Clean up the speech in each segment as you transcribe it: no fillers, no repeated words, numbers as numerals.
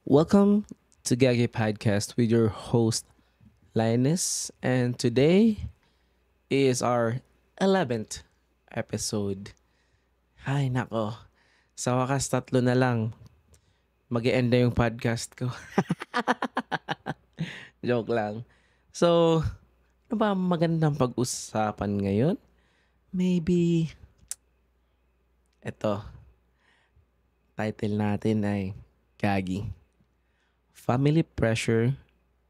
Welcome to Gagi Podcast with your host Linus, and today is our 11th episode. Hay nako, sa wakas tatlo na lang mag-e-end na yung podcast ko. Joke lang. So, ano ba ang magandang pag-usapan ngayon? Maybe, eto, title natin ay Gagi. Family pressure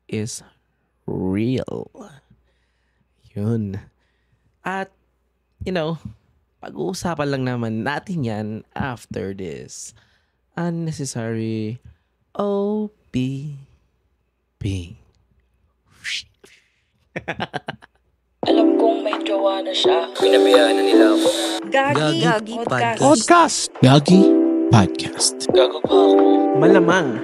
is real. Yun. At, pag-uusapan lang naman natin yan after this unnecessary OPP. Alam kong may jowa na siya. Pinabayaan na nila ako. Gagi Podcast. Podcast! Gagi Podcast. Gago pa ako. Malamang.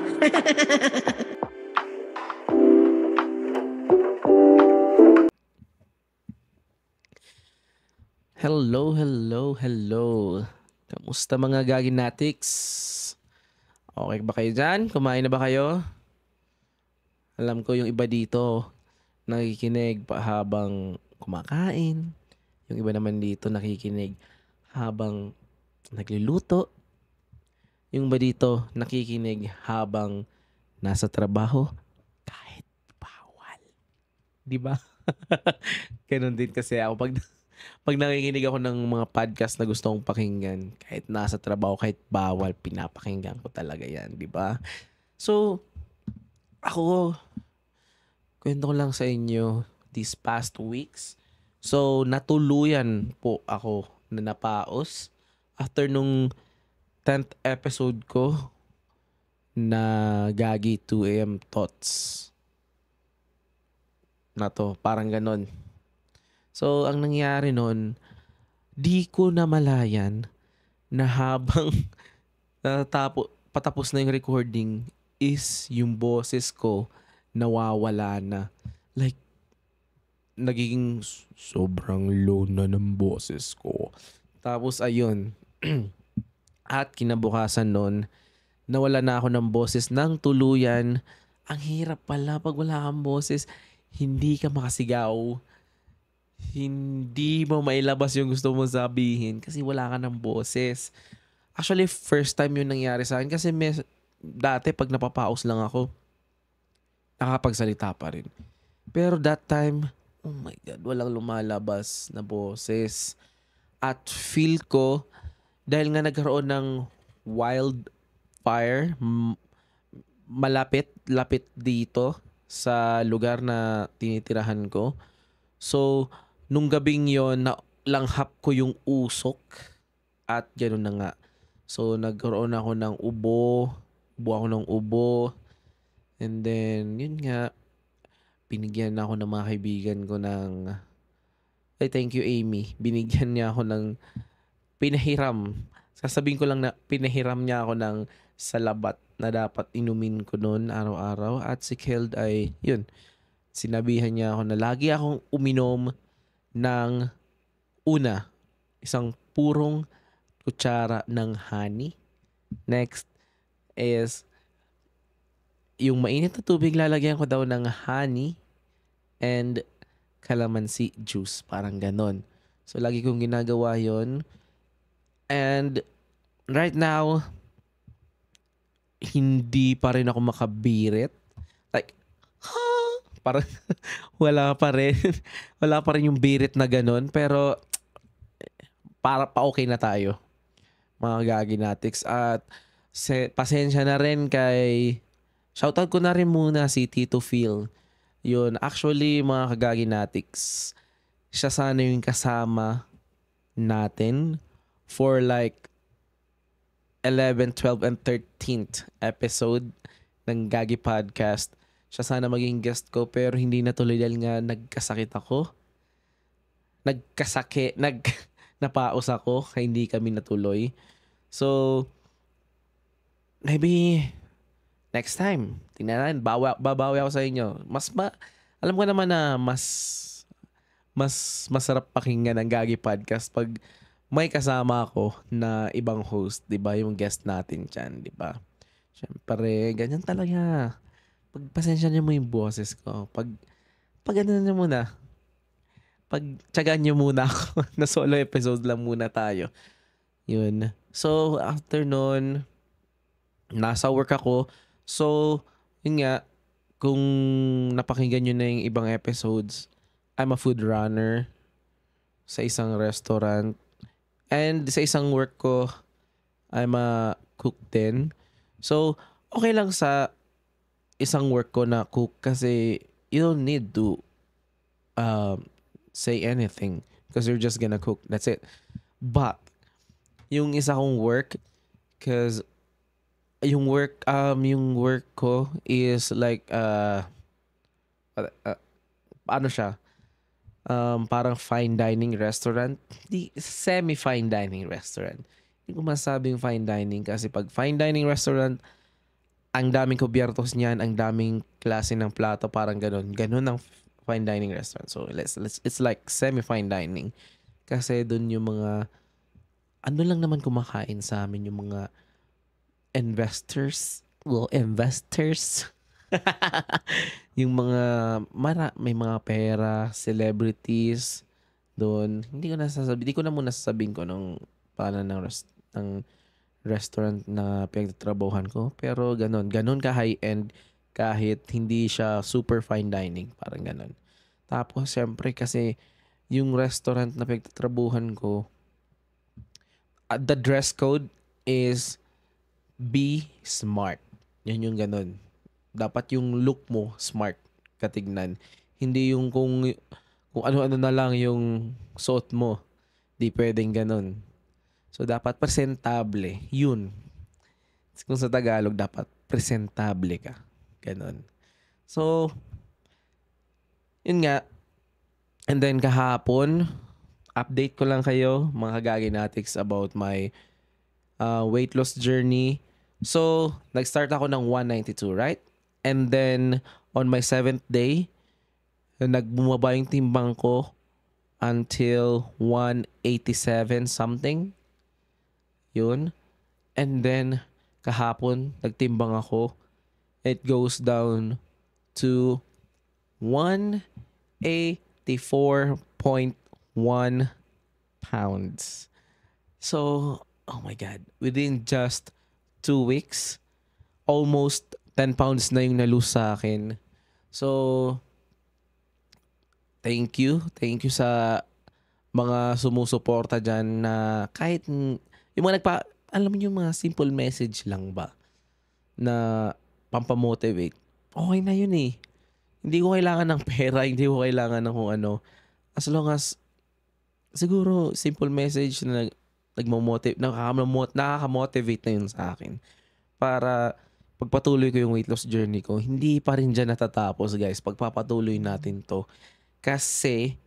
Hello. Kamusta mga Gaginatics? Okay ba kayo dyan? Kumain na ba kayo? Alam ko yung iba dito nakikinig pa habang kumakain. Yung iba naman dito nakikinig habang nagluluto. Yung iba dito nakikinig habang nasa trabaho kahit bawal. Di ba? Ganun din kasi ako pag nakikinig ako ng mga podcast na gusto kong pakinggan, kahit nasa trabaho, kahit bawal, pinapakinggan ko talaga yan, di ba? So, ako, kwento ko lang sa inyo these past weeks. So, natuluyan po ako na napaos after nung 10th episode ko na Gagi 2am Thoughts. Na to, parang ganon. So, ang nangyari nun, di ko namalayan na habang patapos na yung recording is yung boses ko nawawala na. Like, nagiging sobrang low na ng boses ko. Tapos, ayun. At kinabukasan nun, nawala na ako ng boses ng tuluyan. Ang hirap pala pag wala kang boses, hindi ka makasigaw. Hindi mo mailabas yung gusto mo sabihin kasi wala ka ng boses. Actually, first time yun nangyari sa akin kasi dati pag napapaus lang ako, nakapagsalita pa rin. Pero that time, oh my God, walang lumalabas na boses. At feel ko, dahil nga nagkaroon ng wildfire, lapit dito sa lugar na tinitirahan ko. So, nung gabing yon langhap ko yung usok at gano'n na nga. So, nagkaroon ako ng ubo ako ng ubo. And then, yun nga, binigyan ako ng mga kaibigan ko ng, thank you Amy, binigyan niya ako ng pinahiram. Sasabihin ko lang na pinahiram niya ako ng salabat na dapat inumin ko noon araw-araw. At si Keld ay, yun, sinabihan niya ako na lagi akong uminom ng isang purong kutsara ng honey. Next is yung mainit na tubig, lalagyan ko daw ng honey and calamansi juice. Parang ganon. So, lagi kong ginagawa yon. And right now, hindi pa rin ako makabirit. Like, parang wala pa rin. Wala pa rin yung birit na ganon. Pero, para pa okay na tayo. Mga Gaginatics. At, pasensya na rin kay, shoutout ko na rin muna si Tito Phil. Yun, actually, mga Gaginatics, siya sana yung kasama natin for like 11, 12, and 13th episode ng Gagi Podcast. Siya sana maging guest ko pero hindi natuloy dahil nga nagkasakit ako. Napaos ako kaya hindi kami natuloy. So, maybe next time, tingnan natin, babawi ako sa inyo. Alam ko naman na mas masarap pakinggan ang Gagi Podcast pag may kasama ako na ibang host, 'di ba? Yung guest natin diyan, 'di ba? Siyempre, ganyan talaga. Pagpasensya niyo mo yung boses ko. Pag ano na muna, pagtiyagaan niyo muna ako na solo episode lang muna tayo. Yun. So, after nun, nasa work ako. So, yun nga, kung napakinggan nyo na yung ibang episodes, I'm a food runner sa isang restaurant. And sa isang work ko, I'm a cook din. So, okay lang sa isang work ko na cook kasi you don't need to um, say anything because you're just gonna cook. That's it. But, yung isa kong work, because yung work ko is like ano siya, parang fine dining restaurant. Di, semi-fine dining restaurant. Hindi ko masabing fine dining kasi pag fine dining restaurant, ang daming kubyertos niyan, ang daming klase ng plato, parang ganun. Ganun ang fine dining restaurant. So, it's like semi-fine dining. Kasi dun yung mga, ano lang naman kumakain sa amin, yung mga investors. Well, investors. Yung mga may mga pera, celebrities doon. Hindi ko na muna sasabihin ko nung paano ng restaurant na pinagtatrabahuhan ko. Pero ganun ka high-end kahit hindi siya super fine dining. Parang ganun. Tapos, syempre kasi yung restaurant na pinagtatrabahuhan ko, the dress code is be smart. Yan yung ganun. Dapat yung look mo smart katignan. Hindi yung kung ano-ano na lang yung suot mo. Di pwedeng ganun. So, dapat presentable. Yun. Kung sa Tagalog, dapat presentable ka. Ganun. So, yun nga. And then kahapon, update ko lang kayo, mga kagaginatics, about my weight loss journey. So, nag-start ako ng 192, right? And then, on my 7th day, nagbumaba yung timbang ko until 187 something. Yun. And then, kahapon, nagtimbang ako. It goes down to 184.1 pounds. So, oh my God. Within just 2 weeks, almost 10 pounds na yung na-lose sa akin. So, thank you. Thank you sa mga sumusuporta dyan na kahit yung mga alam mo yung mga simple message lang ba na pampamotivate. Okay na yun eh. Hindi ko kailangan ng pera, hindi ko kailangan ng kung ano. As long as, siguro, simple message na nakaka-motivate na yun sa akin. Para pagpatuloy ko yung weight loss journey ko, hindi pa rin dyan natatapos, guys. Pagpapatuloy natin to. Kasi,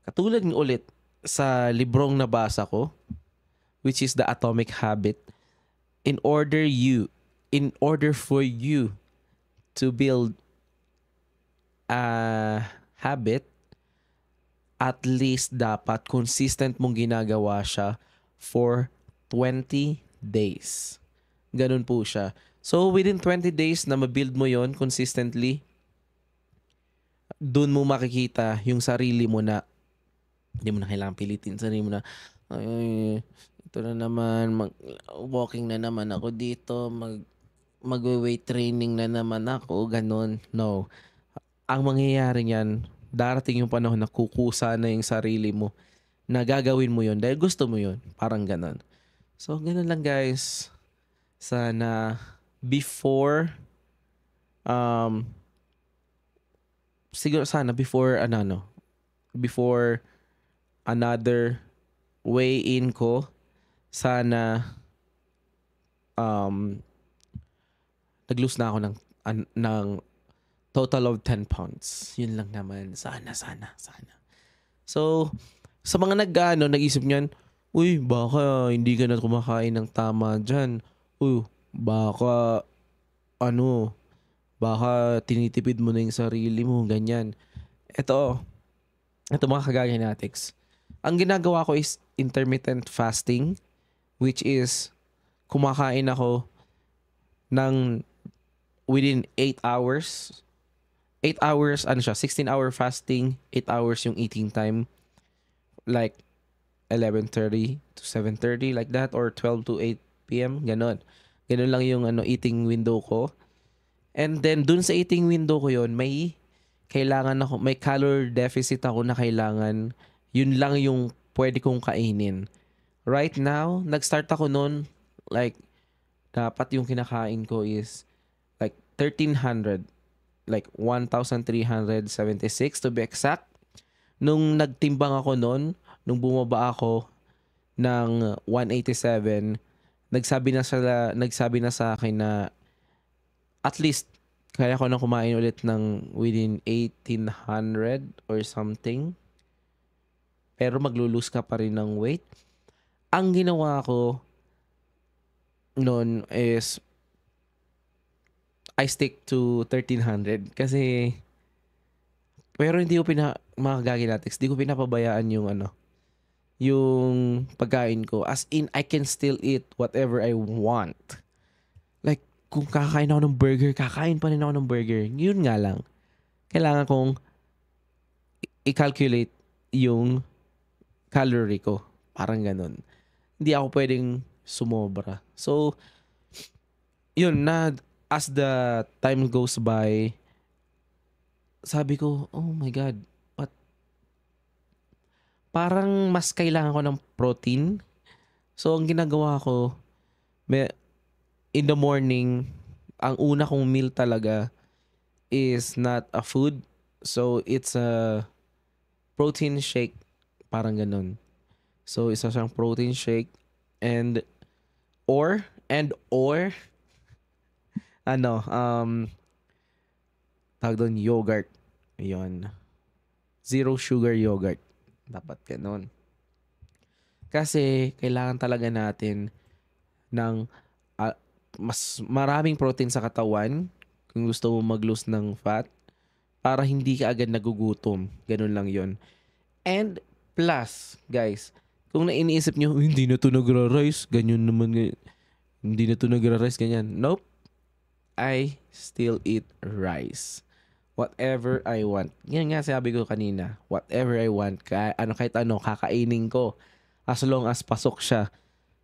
katulad ng ulit sa librong nabasa ko, which is The Atomic Habit, in order for you to build a habit, at least dapat consistent mong ginagawa siya for 20 days. Ganun po siya. So, within 20 days na mabuild mo yon consistently, dun mo makikita yung sarili mo na hindi mo na kailangan pilitin. Sarili mo na, ay, ito na naman, walking na naman ako dito, mag-weight training na naman ako, ganun. No. Ang mangyayari niyan, darating yung panahon na kukusa na yung sarili mo na gagawin mo yon dahil gusto mo yon. Parang ganun. So, ganun lang guys. Sana before siguro sana before another weigh-in ko, sana nag-lose na ako ng total of 10 pounds. Yun lang naman. Sana. So, sa mga nag-isip niyan, uy, baka hindi ka na kumakain ng tama dyan. Uy, baka tinitipid mo na yung sarili mo, ganyan. Ito mga kagaginatics. Ang ginagawa ko is intermittent fasting, which is kumakain ako ng within 8 hours. 8 hours, 16-hour fasting, 8 hours yung eating time. Like 11:30 to 7:30 like that, or 12 to 8 p.m. Ganon. Ganon lang yung eating window ko. And then dun sa eating window ko yon, may calorie deficit ako na kailangan. Yun lang yung pwede kong kainin. Right now, nag-start ako nun, like, dapat yung kinakain ko is like 1,300. Like 1,376 to be exact. Nung nagtimbang ako nun, nung bumaba ako ng 187, nagsabi na sa akin na at least kaya ko na kumain ulit ng within 1,800 or something. Pero maglulose ka pa rin ng weight. Ang ginawa ko noon is I stick to 1,300 kasi pero hindi ko mga gaginatics, di ko pinapabayaan yung pagkain ko. As in, I can still eat whatever I want. Like, kung kakain ako ng burger, kakain pa rin ako ng burger. Yun nga lang. Kailangan kong i-calculate yung calorie ko. Parang ganun. Hindi ako pwedeng sumobra. So, yun na, as the time goes by, sabi ko, oh my God, parang mas kailangan ko ng protein. So, ang ginagawa ko, in the morning, ang una kong meal talaga is not a food. So, it's a protein shake. Parang ganun. So, isa siyang protein shake or tawag doon, yogurt. Ayun. Zero sugar yogurt. Dapat ganun. Kasi, kailangan talaga natin ng mas maraming protein sa katawan kung gusto mo mag-lose ng fat para hindi ka agad nagugutom. Ganun lang yon. And plus, guys, kung iniisip nyo, hindi na to nagra-rice, ganyan naman, hindi na to nagra-rice, ganyan. Nope. I still eat rice. Whatever I want. Yan nga sabi ko kanina. Whatever I want. Kahit ano, kakainin ko. As long as pasok siya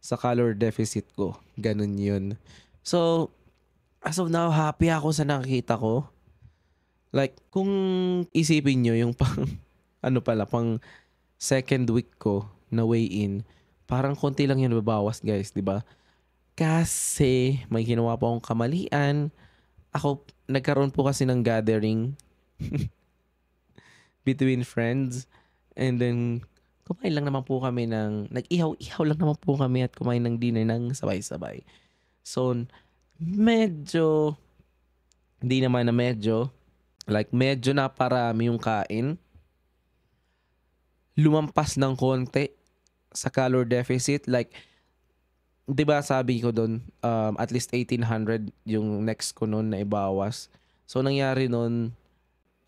sa calorie deficit ko. Ganun yun. So, as of now, happy ako sa nakikita ko. Like, kung isipin nyo yung pang second week ko na weigh-in, parang konti lang yun babawas, guys, di ba? Kasi may ginawa pa akong kamalian. Nagkaroon po kasi ng gathering between friends. And then, kumain lang naman po kami nag-ihaw-ihaw lang naman po kami at kumain ng dinner ng sabay-sabay. So, medyo na parami yung kain. Lumampas ng konti sa calorie deficit. Like, di ba sabi ko doon, at least 1,800 yung next ko noon na ibawas. So, nangyari noon,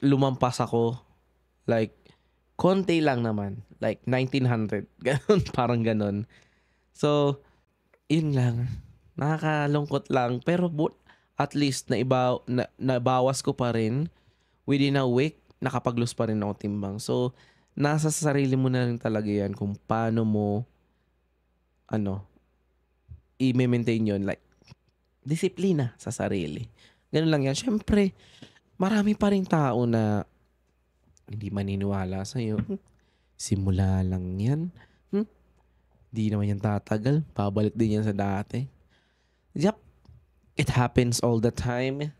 lumampas ako. Like, konti lang naman. Like, 1,900. Ganon, parang ganon. So, yun lang. Nakakalungkot lang. Pero, at least, nabawas ko pa rin. Within a week, nakapag-lose pa rin ako timbang. So, nasa sarili mo na rin talaga yan kung paano mo, i-maintain yun. Like, disiplina sa sarili. Ganun lang yan. Siyempre, marami pa rin tao na hindi maniniwala sa'yo. Simula lang yan. Di naman yan tatagal. Babalik din yan sa dati. Yep. It happens all the time.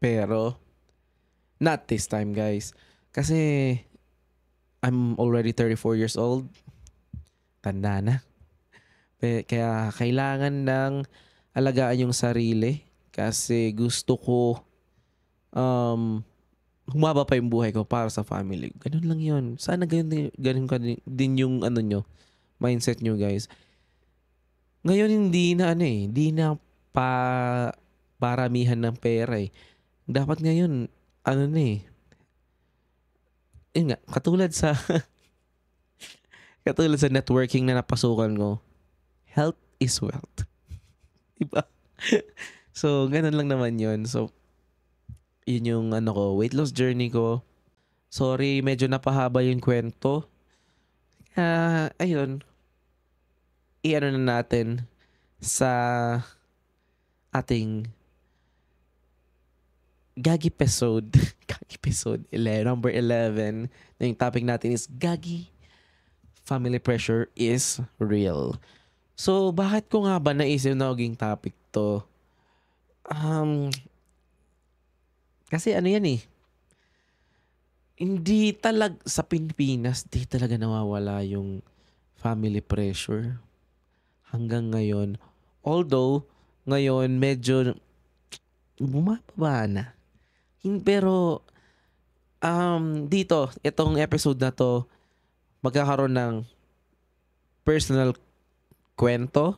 Pero, not this time, guys. Kasi, I'm already 34 years old. Tanda na. Kaya kailangan ng alagaan yung sarili kasi gusto ko humaba pa yung buhay ko para sa family. Ganun lang yun. Sana ganun din yung mindset nyo, guys. Ngayon hindi na paramihan ng pera eh. Dapat ngayon yun nga, katulad sa networking na napasukan ko, health is wealth. Diba? So, ganun lang naman yun. So, yun yung weight loss journey ko. Sorry, medyo napahaba yung kwento. Ayun, i-ano na natin sa ating Gagi episode. Gagi episode 11, number 11. Na yung topic natin is Gagi, family pressure is real. So, bakit ko nga ba naisip na maging topic to? Kasi ano yan eh, hindi sa Pilipinas, di talaga nawawala yung family pressure hanggang ngayon. Although, ngayon medyo bumababa na. Pero, dito, itong episode na to, magkakaroon ng personal kwento,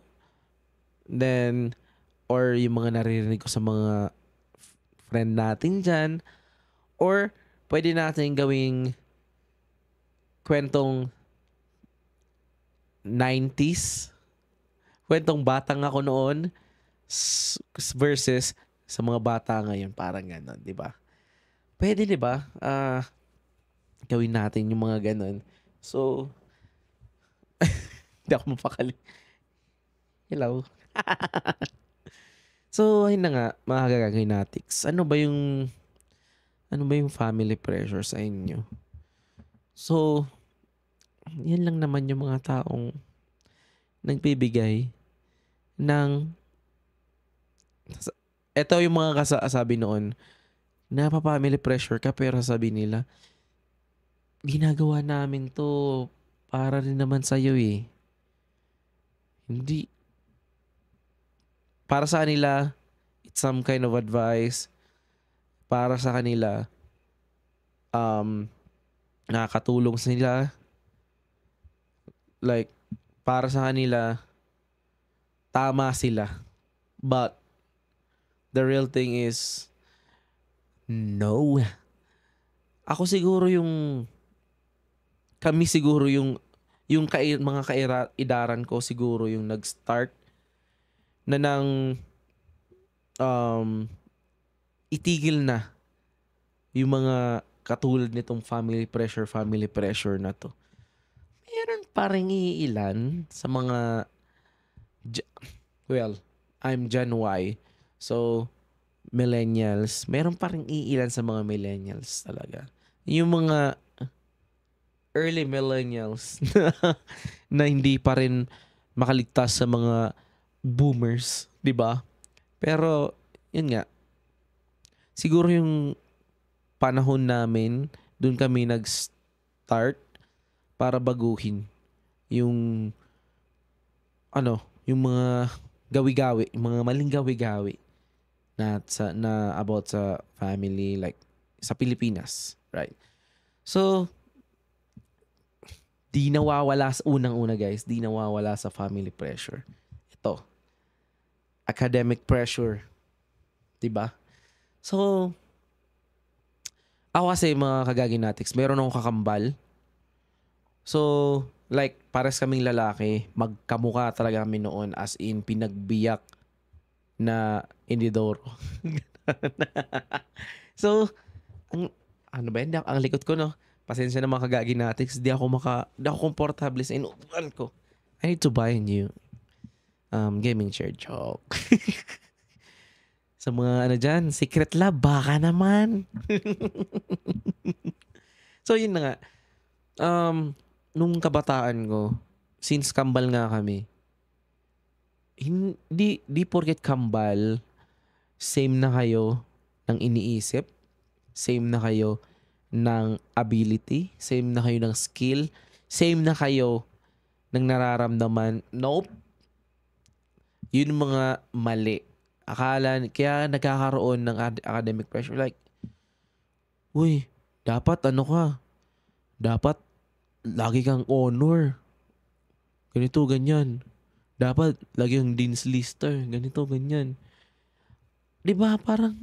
then, or yung mga naririnig ko sa mga friend natin dyan, or pwede natin gawing kwentong 90s, kwentong batang ako noon versus sa mga bata ngayon, parang gano'n, di ba? Pwede, di ba? Gawin natin yung mga gano'n. So, hindi ako mapakali. Hello. So, ayun na nga, mga kagaginatics. Ano ba yung family pressure sa inyo? So, yan lang naman yung mga taong nagbibigay ng, eto yung mga kasabi noon, napapa-family pressure ka pero sabi nila, ginagawa namin to para rin naman sa'yo eh. Hindi. Para sa kanila, it's some kind of advice. Para sa kanila, nakakatulong sa nila. Like, para sa kanila, tama sila. But, the real thing is, no. Kami siguro yung mga kaidaran ko siguro yung nag-start na nang itigil na yung mga katulad nitong family pressure na to. Meron pa rin iilan sa mga I'm Gen Y. So, millennials. Meron pa rin iilan sa mga millennials talaga. Yung mga early millennials na hindi pa rin makaligtas sa mga boomers, 'di ba? Pero yun nga. Siguro yung panahon namin, doon kami nag-start para baguhin yung yung mga gawi-gawi, yung mga maling gawi-gawi na about sa family, like sa Pilipinas, right? So, di nawawala sa unang-una guys, di nawawala sa family pressure. Ito, academic pressure. 'Di ba? So, ako kasi mga kagaginatics, meron akong kakambal. So, like, pares kaming lalaki, magkamukha talaga kami noon as in pinagbiyak na inidoro. So, ang likod ko, no? Pasensya na mga kagaginatics, di ako komportable sa inuupuan ko. I need to buy a new gaming chair. Joke. Sa mga dyan, secret lab, baka naman. So, yun na nga. Nung kabataan ko, since kambal nga kami, hindi porket kambal, same na kayo ng iniisip, same na kayo ng ability, same na kayo ng skill, same na kayo ng nararamdaman. Nope. Yun mga mali. Kaya nagkakaroon ng academic pressure. Like, uy, dapat dapat lagi kang honor. Ganito, ganyan. Dapat lagi kang dean's lister. Ganito, ganyan. Diba, parang,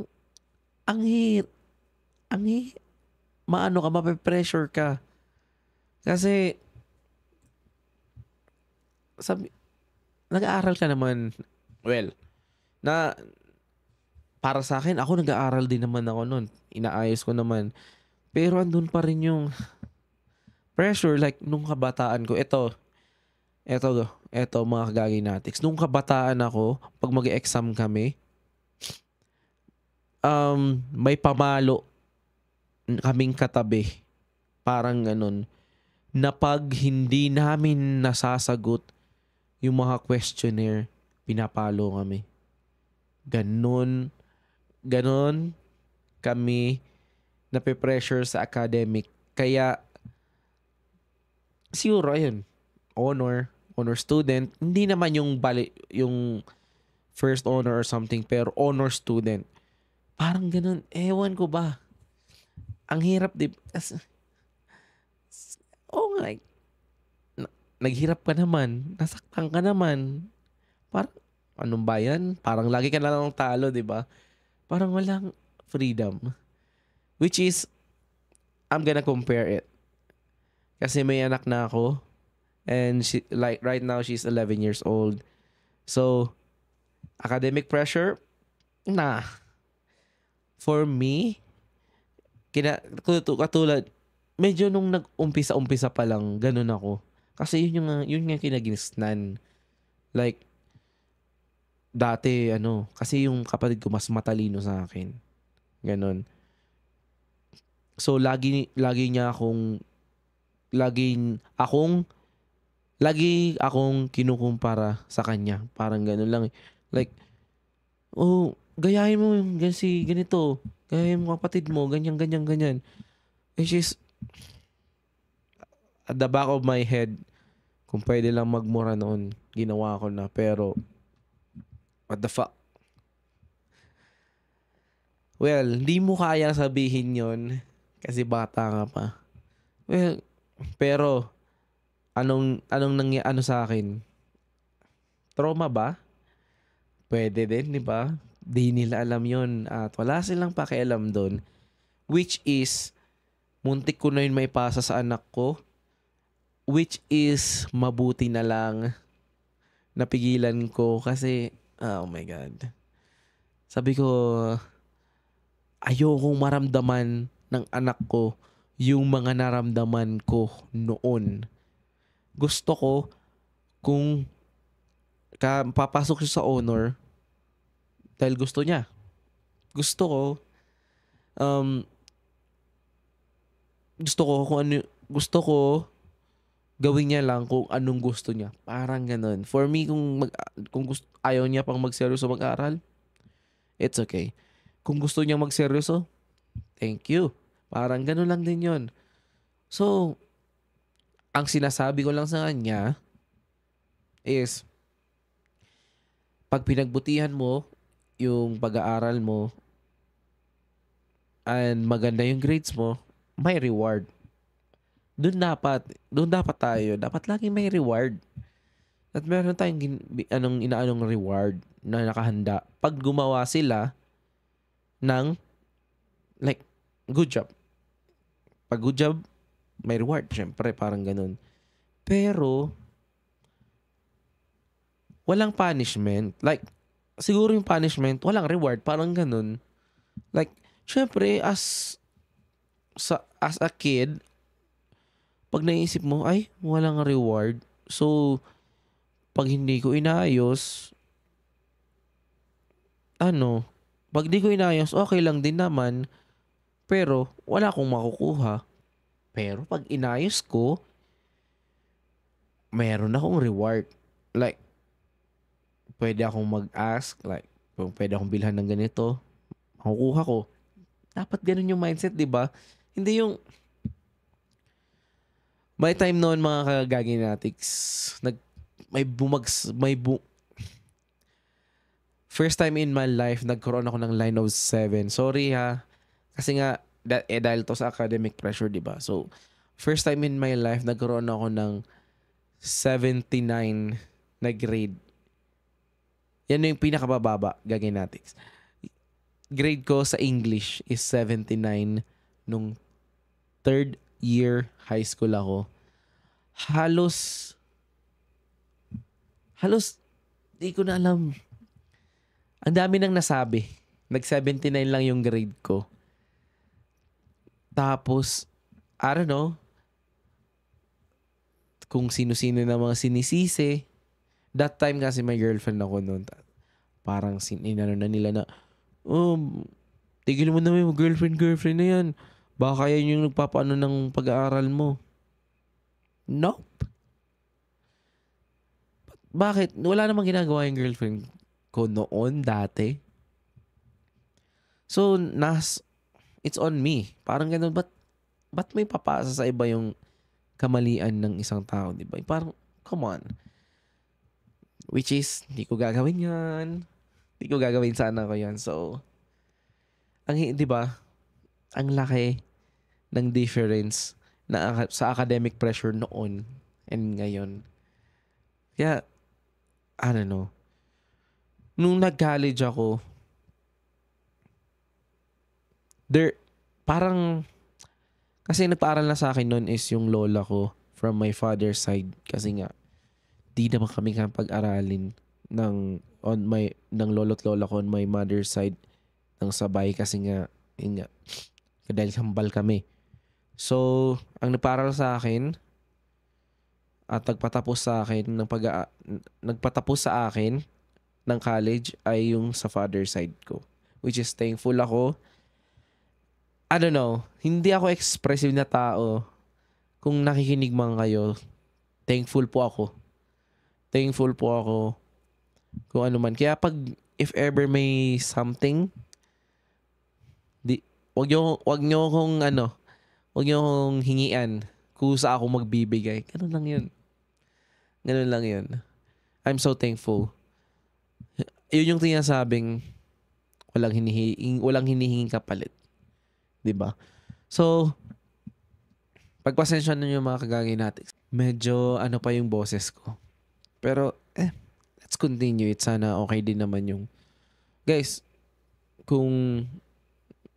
mape-pressure ka. Kasi, nag-aaral ka naman, well, Na para sa akin, ako nag-aaral din naman ako nun. Inaayos ko naman. Pero andun pa rin yung pressure like nung kabataan ko. Ito mga kagaginatics. Nung kabataan ako, pag mag-exam kami, may pamalo kaming katabi. Parang ganun. Na pag hindi namin nasasagot yung mga questionnaire, pinapalo kami. Ganun kami nape-pressure sa academic. Kaya, siguro, ayun, honor student. Hindi naman yung first honor or something, pero honor student. Parang ganun. Ewan ko ba. Ang hirap, oh my, naghirap ka naman. Nasaktan ka naman. Parang, anong ba yan? Parang lagi ka na lang talo, di ba? Parang walang freedom. Which is, I'm gonna compare it. Kasi may anak na ako. And she, like right now, she's 11 years old. So, academic pressure? Nah. For me, katulad, medyo nung nag-umpisa pa lang, ganun ako. Kasi yun nga kinagisnan. Like, dati, kasi yung kapatid ko mas matalino sa akin. Ganun. So, lagi akong kinukumpara sa kanya. Parang ganun lang. Like, oh, gayahin mo yung ganito. Gayahin mo kapatid mo, ganyan. Which is, at the back of my head, kung pwede lang magmura noon, ginawa ko na. Pero, what the fuck? Well, hindi mo kaya sabihin yon kasi bata nga pa. Well, pero, anong sa akin? Trauma ba? Pwede din, di ba? Di nila alam yon at wala silang pakialam doon. Which is, muntik ko na yun may pasa sa anak ko. Which is, mabuti na lang napigilan ko kasi, oh my God. Sabi ko, ayokong maramdaman ng anak ko yung mga naramdaman ko noon. Gusto ko, kung papasok siya sa honor, dahil gusto niya. Gusto ko, gusto ko, gawin niya lang kung anong gusto niya. Parang ganun. For me, kung ayaw niya pang magseryoso mag-aral, it's okay. Kung gusto niya magseryoso, thank you. Parang ganun lang din yon. So, ang sinasabi ko lang sa kanya is, pag pinagbutihan mo yung pag-aaral mo and maganda yung grades mo, may reward. Doon dapat tayo. Dapat lagi may reward. At meron tayong inaanong reward na nakahanda. Pag gumawa sila ng like, good job. Pag good job, may reward. Siyempre, parang ganun. Pero, walang punishment. Like, siguro yung punishment, walang reward. Parang ganun. Like, syempre, as a kid, pag naisip mo, ay, walang reward. So, pag hindi ko inayos, pag hindi ko inayos, okay lang din naman. Pero, wala akong makukuha. Pero, pag inayos ko, meron akong reward. Like, pwede akong mag-ask, like, pwede akong bilhan ng ganito, makukuha ko. Dapat ganun yung mindset, di ba? Hindi yung, may time noon mga kagaginatics, first time in my life, nagkaroon ako ng line of 7. Sorry ha, kasi nga, dahil to sa academic pressure, di ba? So, first time in my life, nagkaroon ako ng 79 na grade. Yan yung pinakabababa, gaginatics. Grade ko sa English is 79 nung third year high school ako. Halos, di ko na alam. Ang dami nang nasabi. Nag-79 lang yung grade ko. Tapos, I don't know, kung sino-sino na mga sinisisi. That time kasi may girlfriend ako noon. Parang inano na nila na, oh, tigil mo na yung girlfriend na yan. Baka yan yung nagpapaano ng pag-aaral mo. Nope. Bakit? Wala namang ginagawa yung girlfriend ko noon, dati. So, it's on me. Parang ganun, ba't may papasa sa iba yung kamalian ng isang tao, di ba? Parang, come on. Which is, hindi ko gagawin yan. Hindi ko gagawin, sana ko yan. So, di ba? Ang laki ng difference sa academic pressure noon and ngayon. Kaya, I don't know. Nung nag-college ako, parang, kasi nagpaaral na sa akin noon is yung lola ko from my father's side. Kasi nga, di naman kami pag-aralin ng lolo't lola ko on my mother's side ng sabay kasi nga, dahil hambal kami. So, ang nagpaaral sa akin at nagpatapos sa akin ng college ay yung sa father side ko. Which is thankful ako. I don't know, hindi ako expressive na tao. Kung nakikinig man kayo, thankful po ako. Thankful po ako kung ano man. Kaya if ever may something, wag nyo akong hingian kusa ako magbibigay. Ganun lang yun. I'm so thankful. Yun yung sinasabing walang hinihinging kapalit. Diba? So, pagpasensya na yung mga kagagay natin. Medyo pa yung boses ko. Pero, let's continue it. Sana okay din naman yung... Guys, kung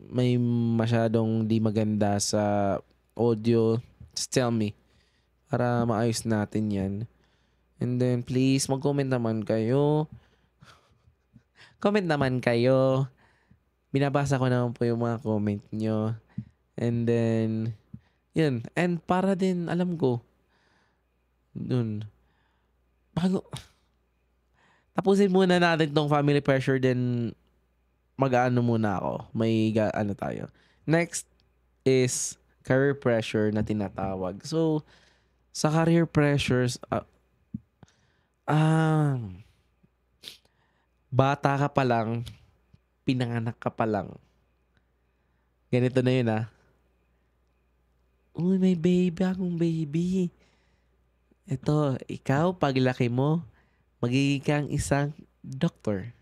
may masyadong di maganda sa audio, just tell me. Para maayos natin yan. And then, please, mag-comment naman kayo. Comment naman kayo. Binabasa ko naman po yung mga comment nyo. And then, yun. And para din, alam ko, dun, tapusin muna natin tong family pressure, then mag-ano muna ako. Tayo. Next is career pressure na tinatawag. So, sa career pressures, bata ka pa lang, pinanganak ka pa lang. Ganito na yun Uy, may akong baby. Ito, ikaw, paglaki mo, magiging kang isang doctor.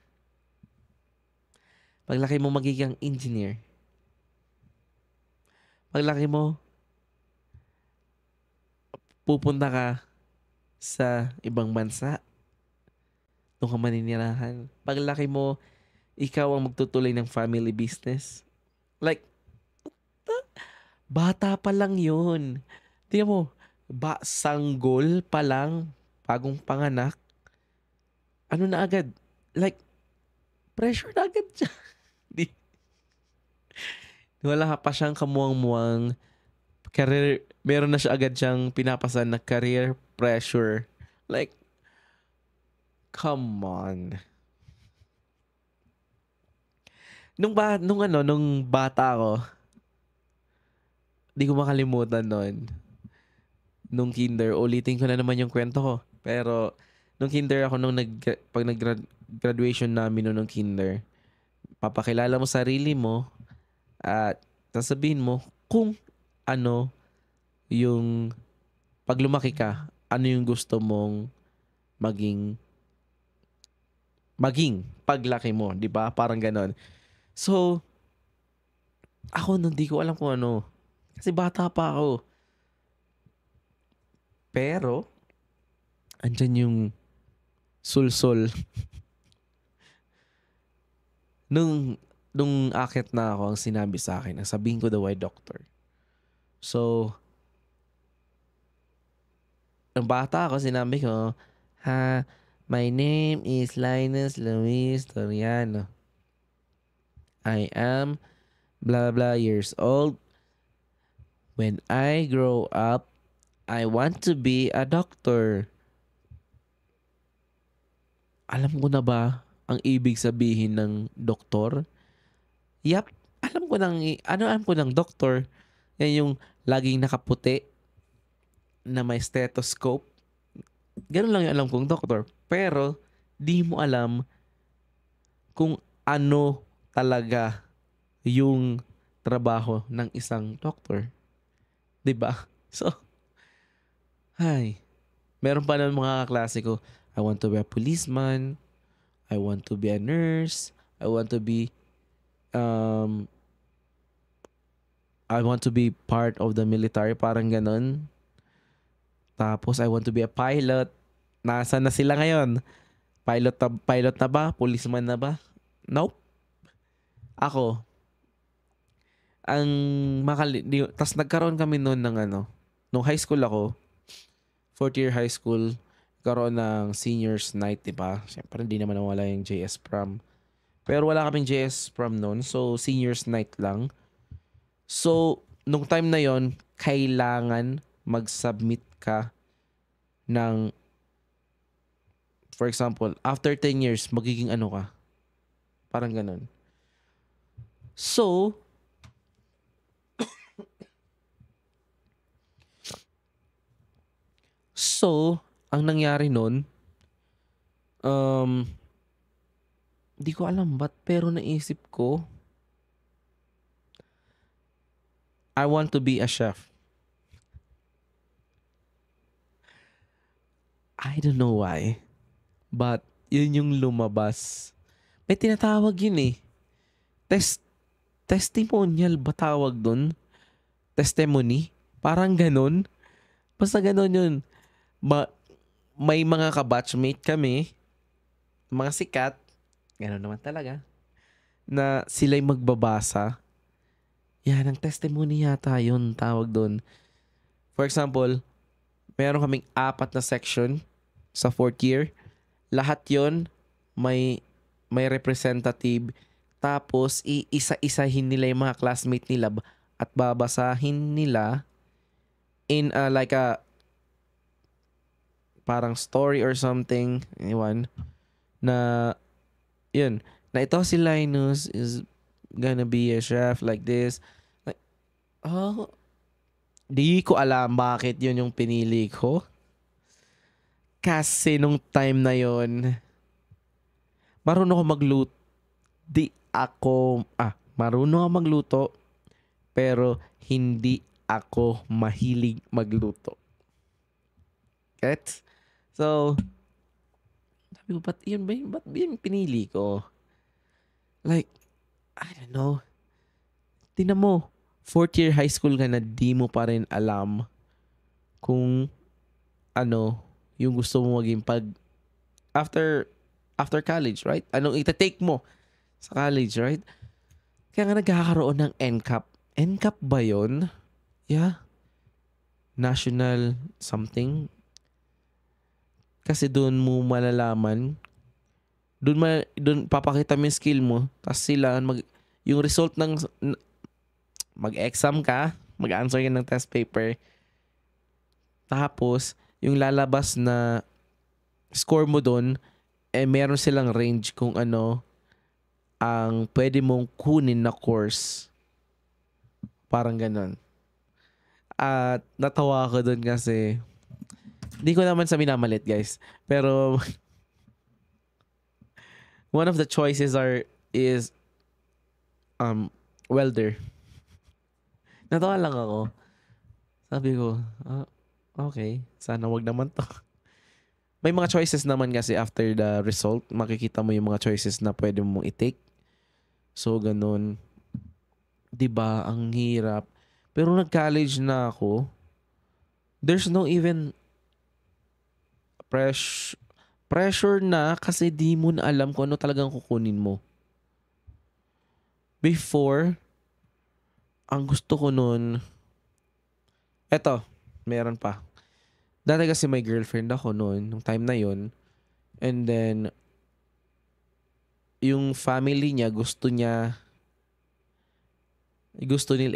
Paglaki mo, magiging engineer. Paglaki mo, pupunta ka sa ibang bansa. Doon ka maninirahan. Paglaki mo, ikaw ang magtutuloy ng family business. Like, bata pa lang yun. Tingnan mo, sanggol pa lang, bagong panganak, ano na agad? Like, pressure na agad siya. Wala pa siyang kamuang-muang career, meron na siya agad siyang pinapasan na career pressure. Like, come on. Nung bata ako, di ko makalimutan nun. Nung kinder, ulitin ko na naman yung kwento ko. Pero, nung kinder ako, pag nag-graduation namin nung kinder, papakilala mo sarili mo at sasabihin mo kung ano yung, pag lumaki ka, ano yung gusto mong maging paglaki mo, di ba? Parang ganon. So, ako hindi ko alam kung ano. Kasi bata pa ako. Pero, andyan yung sulsol. nung akit na ako, ang sinabi sa akin, ang sabihin ko daw ay doctor. So, nung bata ako, sinabi ko, My name is Linus Luis Toriano. I am blah blah years old. When I grow up, I want to be a doctor. Alam ko na ba ang ibig sabihin ng doktor? Yap, alam ko ng doktor. Yan yung laging nakaputi na may stethoscope. Ganun lang yung alam kong doktor. Pero, di mo alam kung ano talaga yung trabaho ng isang doktor. 'Di ba? So, hay. Meron pa ng mga kaklase ko, I want to be a policeman, I want to be a nurse, um, I want to be part of the military, parang ganun. Tapos, I want to be a pilot. Nasaan na sila ngayon? Pilot na ba? Policeman na ba? Nope. Ako, ang tas nagkaroon kami noon ng nung high school ako, fourth year high school, karoon ng seniors night, diba? Siyempre, hindi naman wala yung JS prom. Pero wala kaming JS prom noon, so seniors night lang. So, nung time na yon, kailangan mag-submit ka ng, for example, after 10 years, magiging ano ka. Parang ganun. So, ang nangyari nun, di ko alam ba't, pero naisip ko, I want to be a chef. I don't know why, but yun yung lumabas. May tinatawag yun eh. Testimonial ba tawag dun? Testimony? Parang ganun. Basta ganun yun. May mga kabatchmate kami, mga sikat, gano'n naman talaga, na sila'y magbabasa. Yan, ang testimony yata yun, tawag doon. For example, meron kaming 4 na section sa 4th year. Lahat yon may representative. Tapos, iisa-isahin nila yung mga classmate nila at babasahin nila in like a parang story or something, iwan, na, yun, na ito si Linus is gonna be a chef like this. Like, oh, di ko alam bakit yun yung pinili ko. Kasi nung time na yun, marunong ako magluto. Marunong ako magluto, pero hindi ako mahilig magluto. Gets? So, sabi ko, ba't yun pinili ko? Like, I don't know. Tingnan mo, 4th year high school ka na di mo pa rin alam kung yung gusto mo maging after college, right? Anong ita-take mo sa college, right? Kaya nga nagkakaroon ng NCAP. NCAP ba yun? Yeah. National something. Kasi doon mo malalaman, doon papakita mo yung skill mo, tapos sila yung result ng mag-exam ka, mag-answer ka ng test paper, tapos yung lalabas na score mo doon, meron silang range kung ano ang pwede mong kunin na course. Parang ganun. At natawa ako doon kasi hindi ko naman sa minamalit, guys. Pero one of the choices is welder. Natawa lang ako. Sabi ko, okay, sana wag naman to. May mga choices naman kasi after the result, makikita mo yung mga choices na pwede mong i-take. So, ganun. 'Di ba? Ang hirap. Pero nag-college na ako. There's no even pressure na kasi di mo na alam kung ano talagang kukunin mo. Before, ang gusto ko nun, meron pa. Dati kasi may girlfriend ako noon, nung time na yon. And then, yung family niya, gusto nila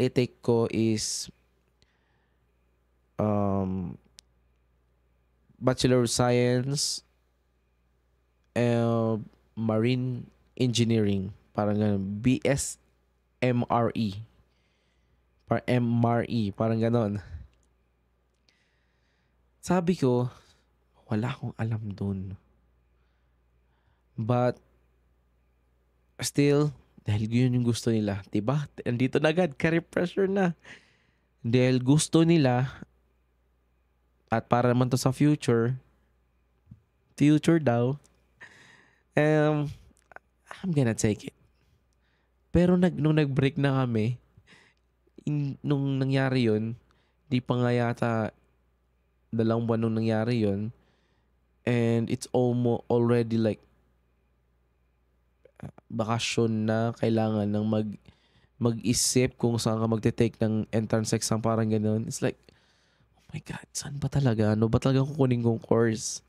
i-take ko is um, Bachelor of Science, uh, Marine Engineering. Parang ganun. BSMRE. MRE. Parang ganon. Sabi ko, wala akong alam dun. But, still, dahil yun yung gusto nila. Diba? Andito na agad. Career pressure na. Dahil gusto nila, at para naman to sa future daw, I'm gonna take it. Pero nung nag-break na kami, nung nangyari yun, di pa nga yata 2 buwan nung nangyari yun, and it's already like bakasyon na, kailangan ng mag-isip kung saan ka magte-take ng entrance exam, parang ganun. It's like, oh my God, saan ba talaga? Ano ba talaga kukunin kong course?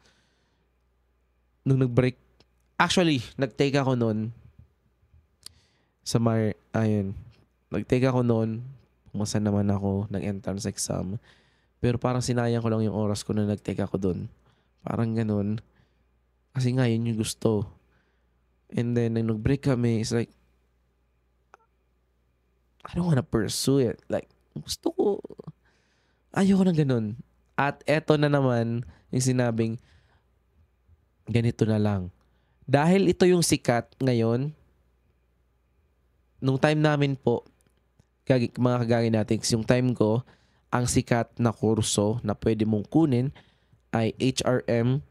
Nung nag-break, actually, nag-take ako noon nag-take ako noon, pumasa naman ako ng entrance exam. Pero parang sinayang ko lang yung oras ko na nag-take ako doon. Parang ganun. Kasi nga, yun yung gusto. And then, nung nag-break kami, it's like, I don't wanna pursue it. Like, gusto ko, ayoko na ganun. At eto na naman, yung sinabing, ganito na lang. Dahil ito yung sikat ngayon, nung time namin po, mga kagaya natin, yung time ko, ang sikat na kurso na pwede mong kunin ay HRM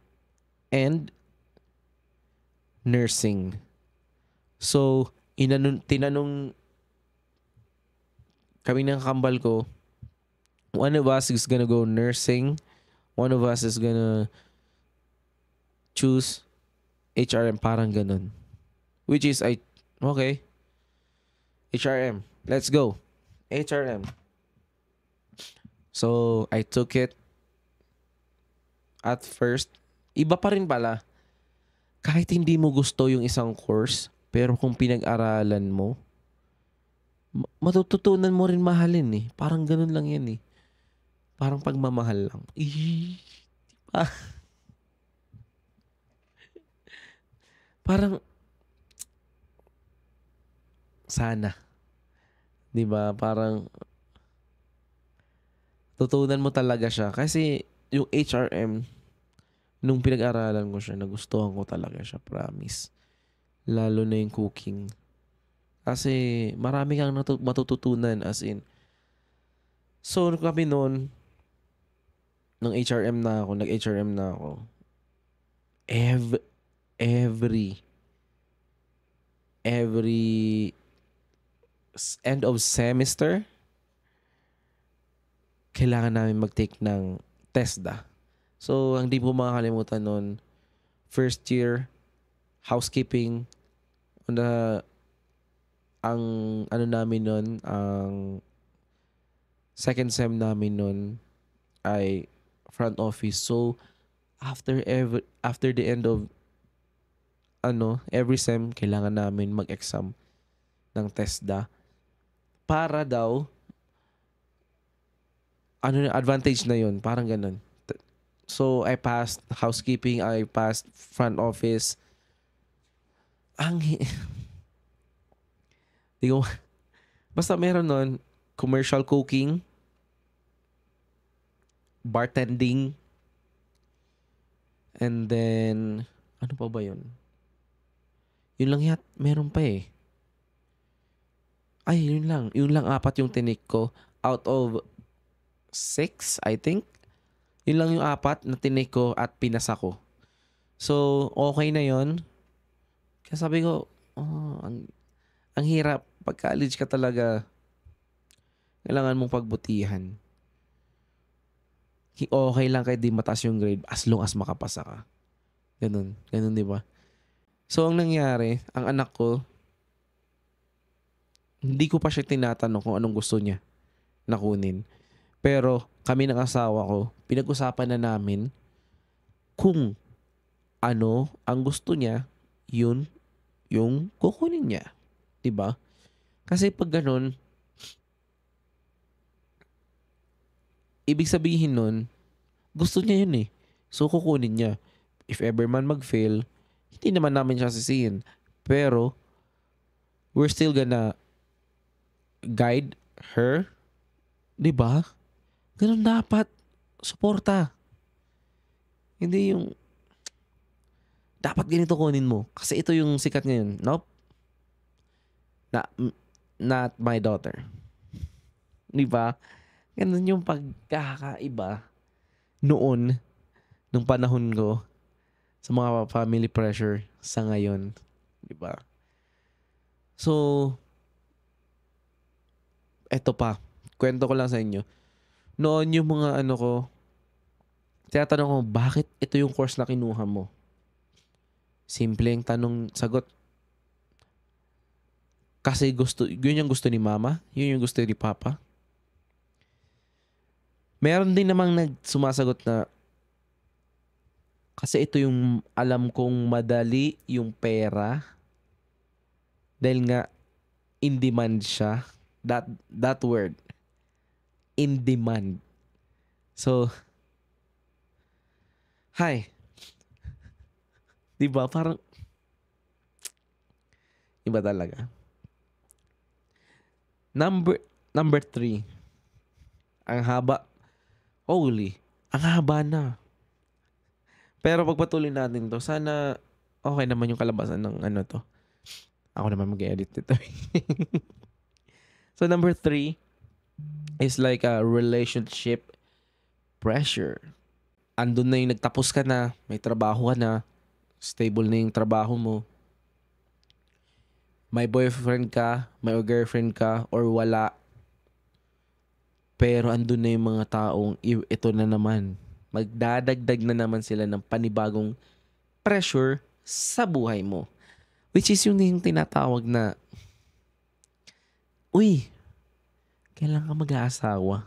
and nursing. So, tinanong kami ng kambal ko, one of us is gonna go nursing, one of us is gonna choose HRM, parang ganun. Which is, okay, HRM, let's go. HRM. So, I took it. At first, iba pa rin pala. Kahit hindi mo gusto yung isang course, pero kung pinag-aralan mo, matututunan mo rin mahalin eh. Parang ganun lang yan eh. Parang pagmamahal lang. Diba? Parang, sana. Diba? Parang, tutunan mo talaga siya. Kasi, yung HRM, nung pinag-aralan ko siya, nagustuhan ko talaga siya, promise. Lalo na yung cooking. Kasi marami kang matututunan, as in. So, kami noon, nung HRM na ako, nag-HRM na ako, every end of semester, kailangan namin mag-take ng TESDA. So, ang di po makakalimutan nun, first year, housekeeping, ang ano namin nun, ang second sem namin nun ay front office. So, after the end of every sem, kailangan namin mag-exam ng TESDA. Para daw, advantage na yun, parang ganun. So, I passed housekeeping, I passed front office. Di ko, basta meron nun, commercial cooking, bartending, and then, ano pa ba yun? Yun lang meron pa eh. Ay, yun lang. Yun lang 4 yung tinik ko. Out of 6, I think. Yun lang yung 4 na tinik ko at pinasa ko. So, okay na yun. Kaya sabi ko, ang hirap. Pag college ka talaga, kailangan mong pagbutihan. Okay lang kahit di mataas yung grade as long as makapasa ka. Ganun. Ganun, di ba? So, ang nangyari, ang anak ko, hindi ko pa siya tinatanong kung anong gusto niya na kunin. Pero kami ng asawa ko, pinag-usapan na namin kung ano ang gusto niya, yun yung kukunin niya. 'Di ba? Kasi pag ganun, ibig sabihin nun, gusto niya yun eh. So, kukunin niya. If ever man mag-fail, hindi naman namin siya sisihin. Pero, we're still gonna guide her. 'Di ba? Ganun dapat. Suporta. Hindi yung, dapat ganito kunin mo. Kasi ito yung sikat ngayon. Nope. Na, not my daughter. 'Di ba? Ganun yung pagkakaiba noon, nung panahon ko, sa mga family pressure sa ngayon. 'Di ba? So, eto pa. Kwento ko lang sa inyo. Noon yung mga ano ko, tinatanong ko, bakit ito yung course na kinuha mo? Simpleng tanong, sagot. Kasi yun yung gusto ni mama, yun yung gusto ni papa. Meron din namang sumasagot na, kasi ito yung alam kong madali yung pera. Dahil nga, in demand siya. That word. In demand. So, hi. Diba? Parang, iba talaga. Number 3. Ang haba. Holy. Ang haba na. Pero pagpatuloy natin to, sana okay naman yung kalabasan ng ano to. Ako naman mag-edit ito. So, number 3 is like a relationship pressure. Andun na yung nagtapos ka na, may trabaho ka na, stable na yung trabaho mo, may boyfriend ka, may girlfriend ka, or wala. Pero andun na yung mga taong ito na naman. Magdadagdag na naman sila ng panibagong pressure sa buhay mo. Which is yung tinatawag na, uy, kailan ka mag-aasawa?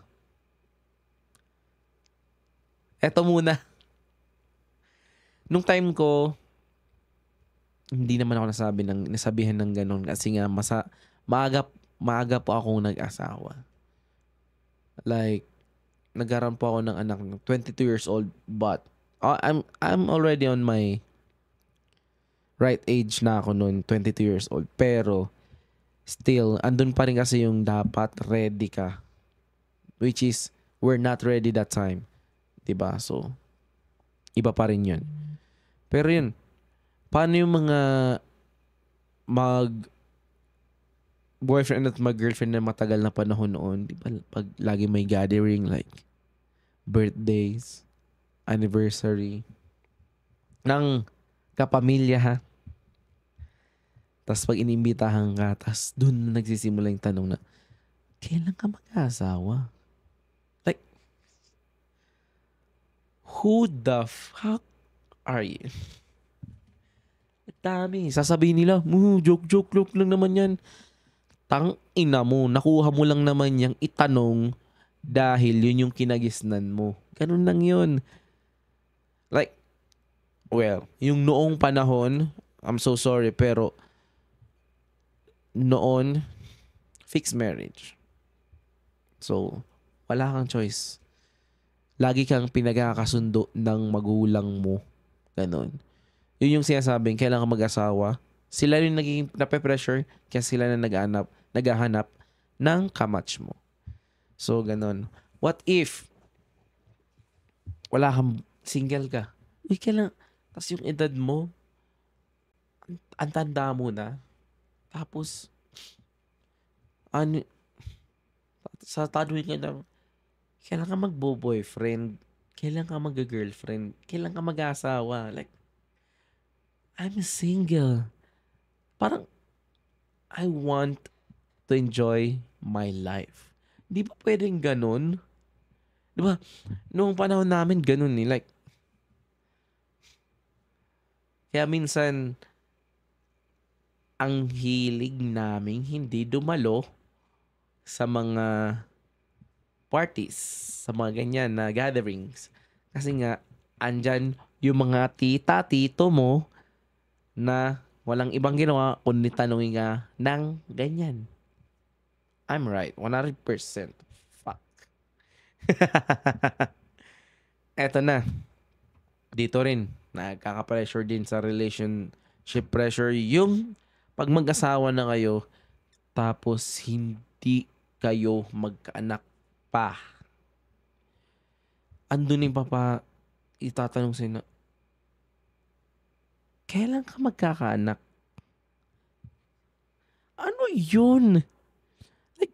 Eto muna. Nung time ko, hindi naman ako nasabihan ng ganun kasi nga maaga po akong nag-asawa. Like, nagkaroon po ako ng anak ng 22 years old, but I'm already on my right age na ako noon, 22 years old. Pero still, andun pa rin kasi yung dapat ready ka. Which is, we're not ready that time. 'Di ba? So, iba pa rin yun. Pero yun, paano yung mga boyfriend at girlfriend na matagal na panahon noon? Di ba? Pag lagi may gathering like birthdays, anniversary, ng kapamilya ha. Tapos pag inimbitahan ka, tapos dun nagsisimula yung tanong na, kailan ka mag-asawa? Like, who the fuck are you? Dami. Sasabihin nila, joke lang naman yan. Tang ina mo, nakuha mo lang naman yung itanong dahil yun yung kinagisnan mo. Ganun lang yun. Like, well, yung noong panahon, I'm so sorry, pero noon, fixed marriage. So, wala kang choice. Lagi kang pinagkakasundo ng magulang mo. Ganun. Yun yung sinasabing, kailangan mag-asawa. Sila yung naging nape-pressure kaya sila na naghahanap ng kamatch mo. So, ganun. What if wala kang single ka? Uy, kailangan. Tapos yung edad mo, ang tanda mo na. Tapos, ano, sa taduin ka na, kailan ka magbo-boyfriend? Kailan ka mag-girlfriend? Kailan ka mag-asawa? Like, I'm single. Parang, I want to enjoy my life. Di ba pwedeng ganun? Di ba? Noong panahon namin, ganun eh. Like, kaya minsan, ang hilig namin hindi dumalo sa mga parties, sa mga ganyan na gatherings. Kasi nga, andyan yung mga tita, tito mo na walang ibang ginawa kundi tanungin ka ng ganyan. I'm right. 100%. Fuck. Eto na. Dito rin. Nagkaka-pressure din sa relationship pressure. Yung pag mag-asawa na kayo, tapos hindi kayo magkaanak pa. Andun yung papa itatanong sa'yo na, kailan ka magkakaanak? Ano yun? Like,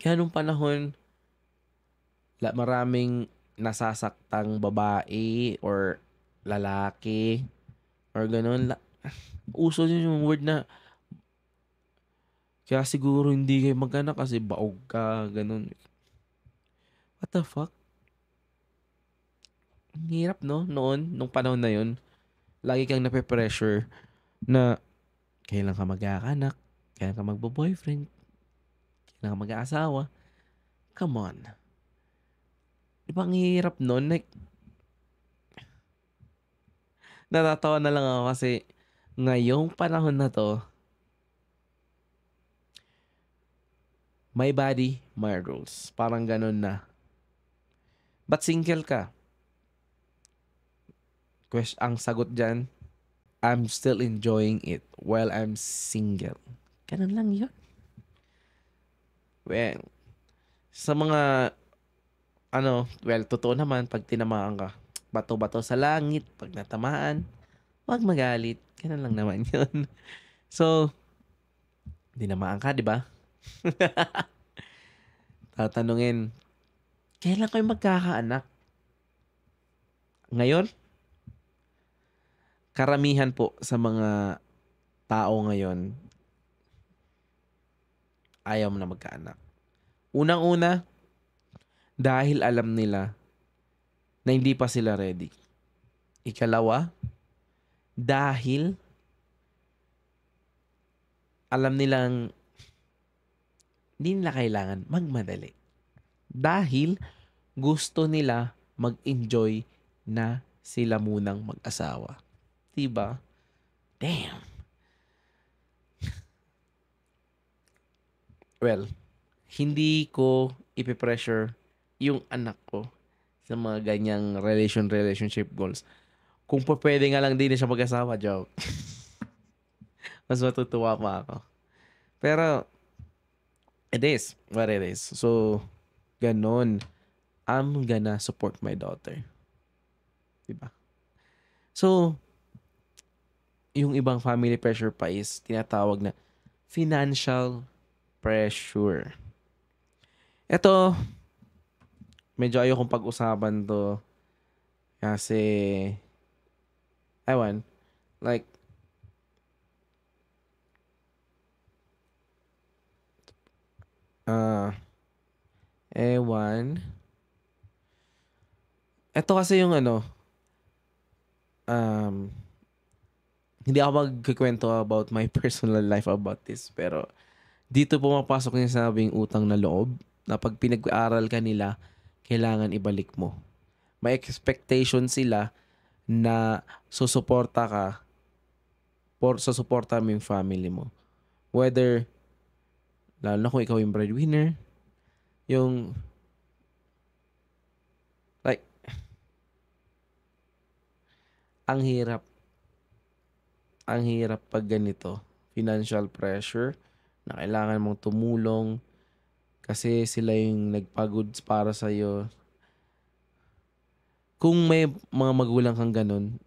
kaya nung panahon, maraming nasasaktang babae or lalaki or ganun. Uso din yung word na, kaya siguro hindi kayo magkaanak kasi baog ka, ganun. What the fuck? Ang hirap, no? Noon, nung panahon na yun, lagi kang nape-pressure na kailan ka magkakaanak, kailan ka magbo-boyfriend, kailan ka mag-aasawa. Come on. Di ba ang hirap nun? Like, natatawa na lang ako kasi ngayong panahon na to, my body, my rules. Parang ganun na. Ba't single ka? Ang sagot dyan, I'm still enjoying it while I'm single. Ganun lang yun. Well, sa mga, totoo naman, pag tinamaan ka, bato-bato sa langit, pag natamaan, huwag magalit. Ganun lang naman yun. So, dinamaan ka, di ba? Tatanungin, kailan kayo magkakaanak? Ngayon, karamihan po sa mga tao ngayon, ayaw mo na magkaanak. Unang-una, dahil alam nila na hindi pa sila ready. Ikalawa, dahil alam nilang hindi nila kailangan magmadali. Dahil gusto nila mag-enjoy na sila munang mag-asawa. Diba? Damn. Well, hindi ko ipipressure yung anak ko sa mga ganyang relationship goals. Kung pwede nga lang din na siya mag-asawa, joke. Mas matutuwa pa ako. Pero, it is what it is. So, ganon. I'm gonna support my daughter. Diba? So, yung ibang family pressure pa is tinatawag na financial pressure. Ito, medyo ayokong pag-usapan to kasi ewan, like ewan. Ito kasi yung hindi ako magkikwento about my personal life about this, pero dito pumapasok yung sabing utang na loob na pag pinag-aaral ka nila, kailangan ibalik mo. May expectation sila na susuporta ka susuporta mo yung family mo. Whether, lalo na kung ikaw yung breadwinner, yung like, ang hirap pag ganito. Financial pressure na kailangan mong tumulong kasi sila yung nagpagod para sa'yo. Kung may mga magulang kang ganun,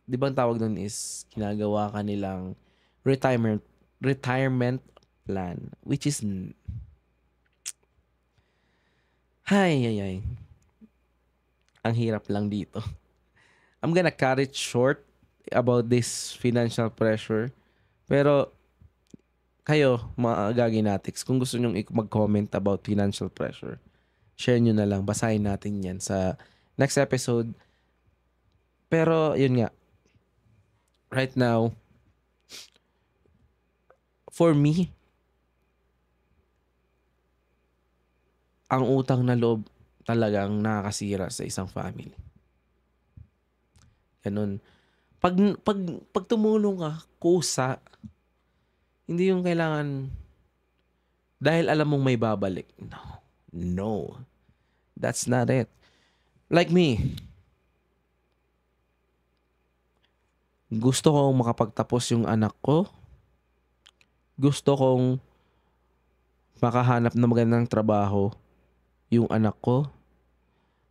di ba ang tawag nun is ginagawa ka nilang retirement plan, which is ay. Ang hirap lang dito. I'm gonna cut it short about this financial pressure. Pero kayo, mga gaginatics, kung gusto nyong mag-comment about financial pressure, share nyo na lang. Basahin natin yan sa next episode. Pero, yun nga. Right now, for me, ang utang na loob talagang nakakasira sa isang family. Ganun. Pag, pag, pag tumulong ka, kusa, hindi yung kailangan dahil alam mong may babalik. No. No. That's not it. Like me, gusto kong makapagtapos yung anak ko. Gusto kong makahanap ng magandang trabaho yung anak ko.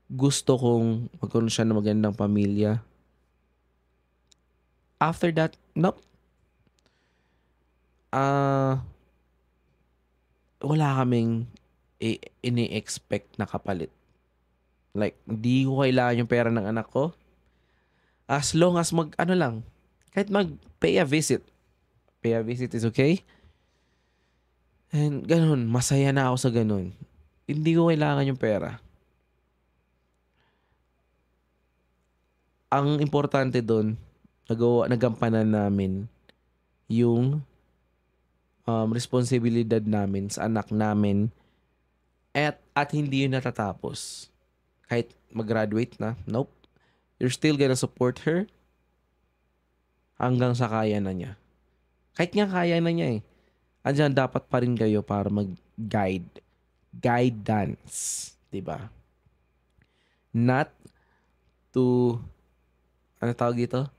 Gusto kong magkaroon siya ng magandang pamilya. After that, nope. Wala kaming ini-expect na kapalit. Like, hindi ko kailangan yung pera ng anak ko. As long as kahit mag-pay a visit. Pay a visit is okay. And ganun, masaya na ako sa ganun. Hindi ko kailangan yung pera. Ang importante doon, nagampanan namin yung responsibilidad namin sa anak namin at hindi yun natatapos. Kahit mag-graduate na, nope. You're still gonna support her hanggang sa kaya na niya. Kahit nga kaya na niya andyan dapat pa rin kayo para mag-guide. Guidance. Diba? Not to, ano tawag dito?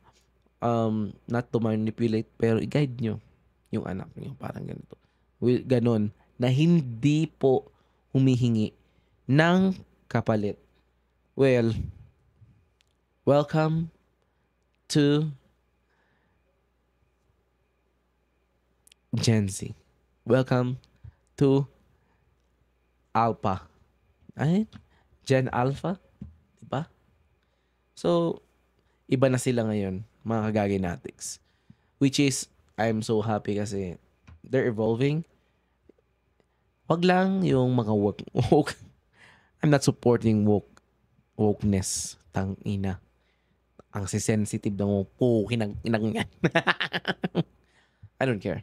Not to manipulate, pero i-guide nyo yung anak nyo. Parang ganito. Ganon. Na hindi po humihingi ng kapalit. Well, welcome to Gen Z. Welcome to Alpha. Ay, Gen Alpha. Diba? So, iba na sila ngayon, mga kagaginatics. Which is, I'm so happy kasi they're evolving. Wag lang yung mga woke. I'm not supporting wokeness. Tangina. Ang sensitive ng inang yan. I don't care.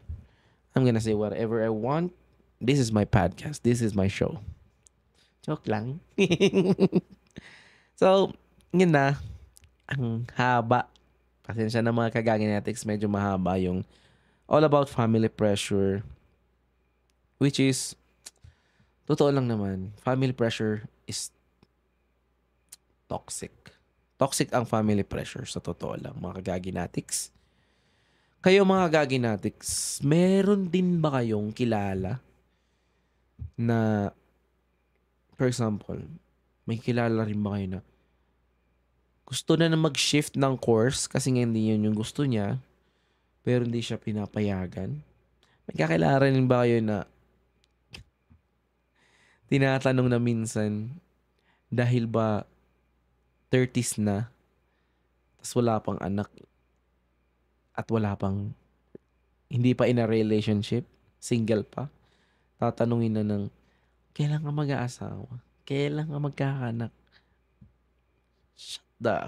I'm gonna say whatever I want. This is my podcast. This is my show. Joke lang. So, yun na. Ang haba. Pasensya na mga kagaginetics. Medyo mahaba yung all about family pressure. Which is, totoo lang naman, family pressure is toxic. Toxic ang family pressure sa totoo lang, mga kagaginatics. Kayo mga kagaginatics, meron din ba kayong kilala na, for example, may kilala rin ba kayo na gusto na mag-shift ng course kasi nga hindi yun yung gusto niya, pero hindi siya pinapayagan? May kakilala rin ba kayo na tinatanong na minsan dahil ba 30s na tas wala pang anak at wala pang hindi pa in a relationship, single pa, tatanungin na ng kailan ka mag-aasawa? Kailan ka magkakanak? Shut the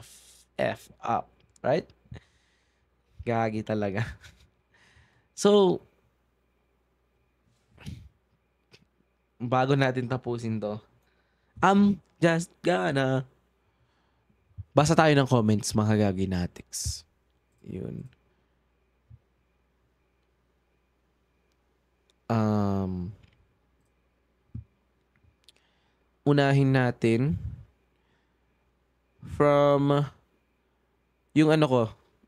F up. Right? Gagi talaga. So, bago natin tapusin to, I'm just gonna basa tayo ng comments, mga kagaginatics. Yun. Unahin natin from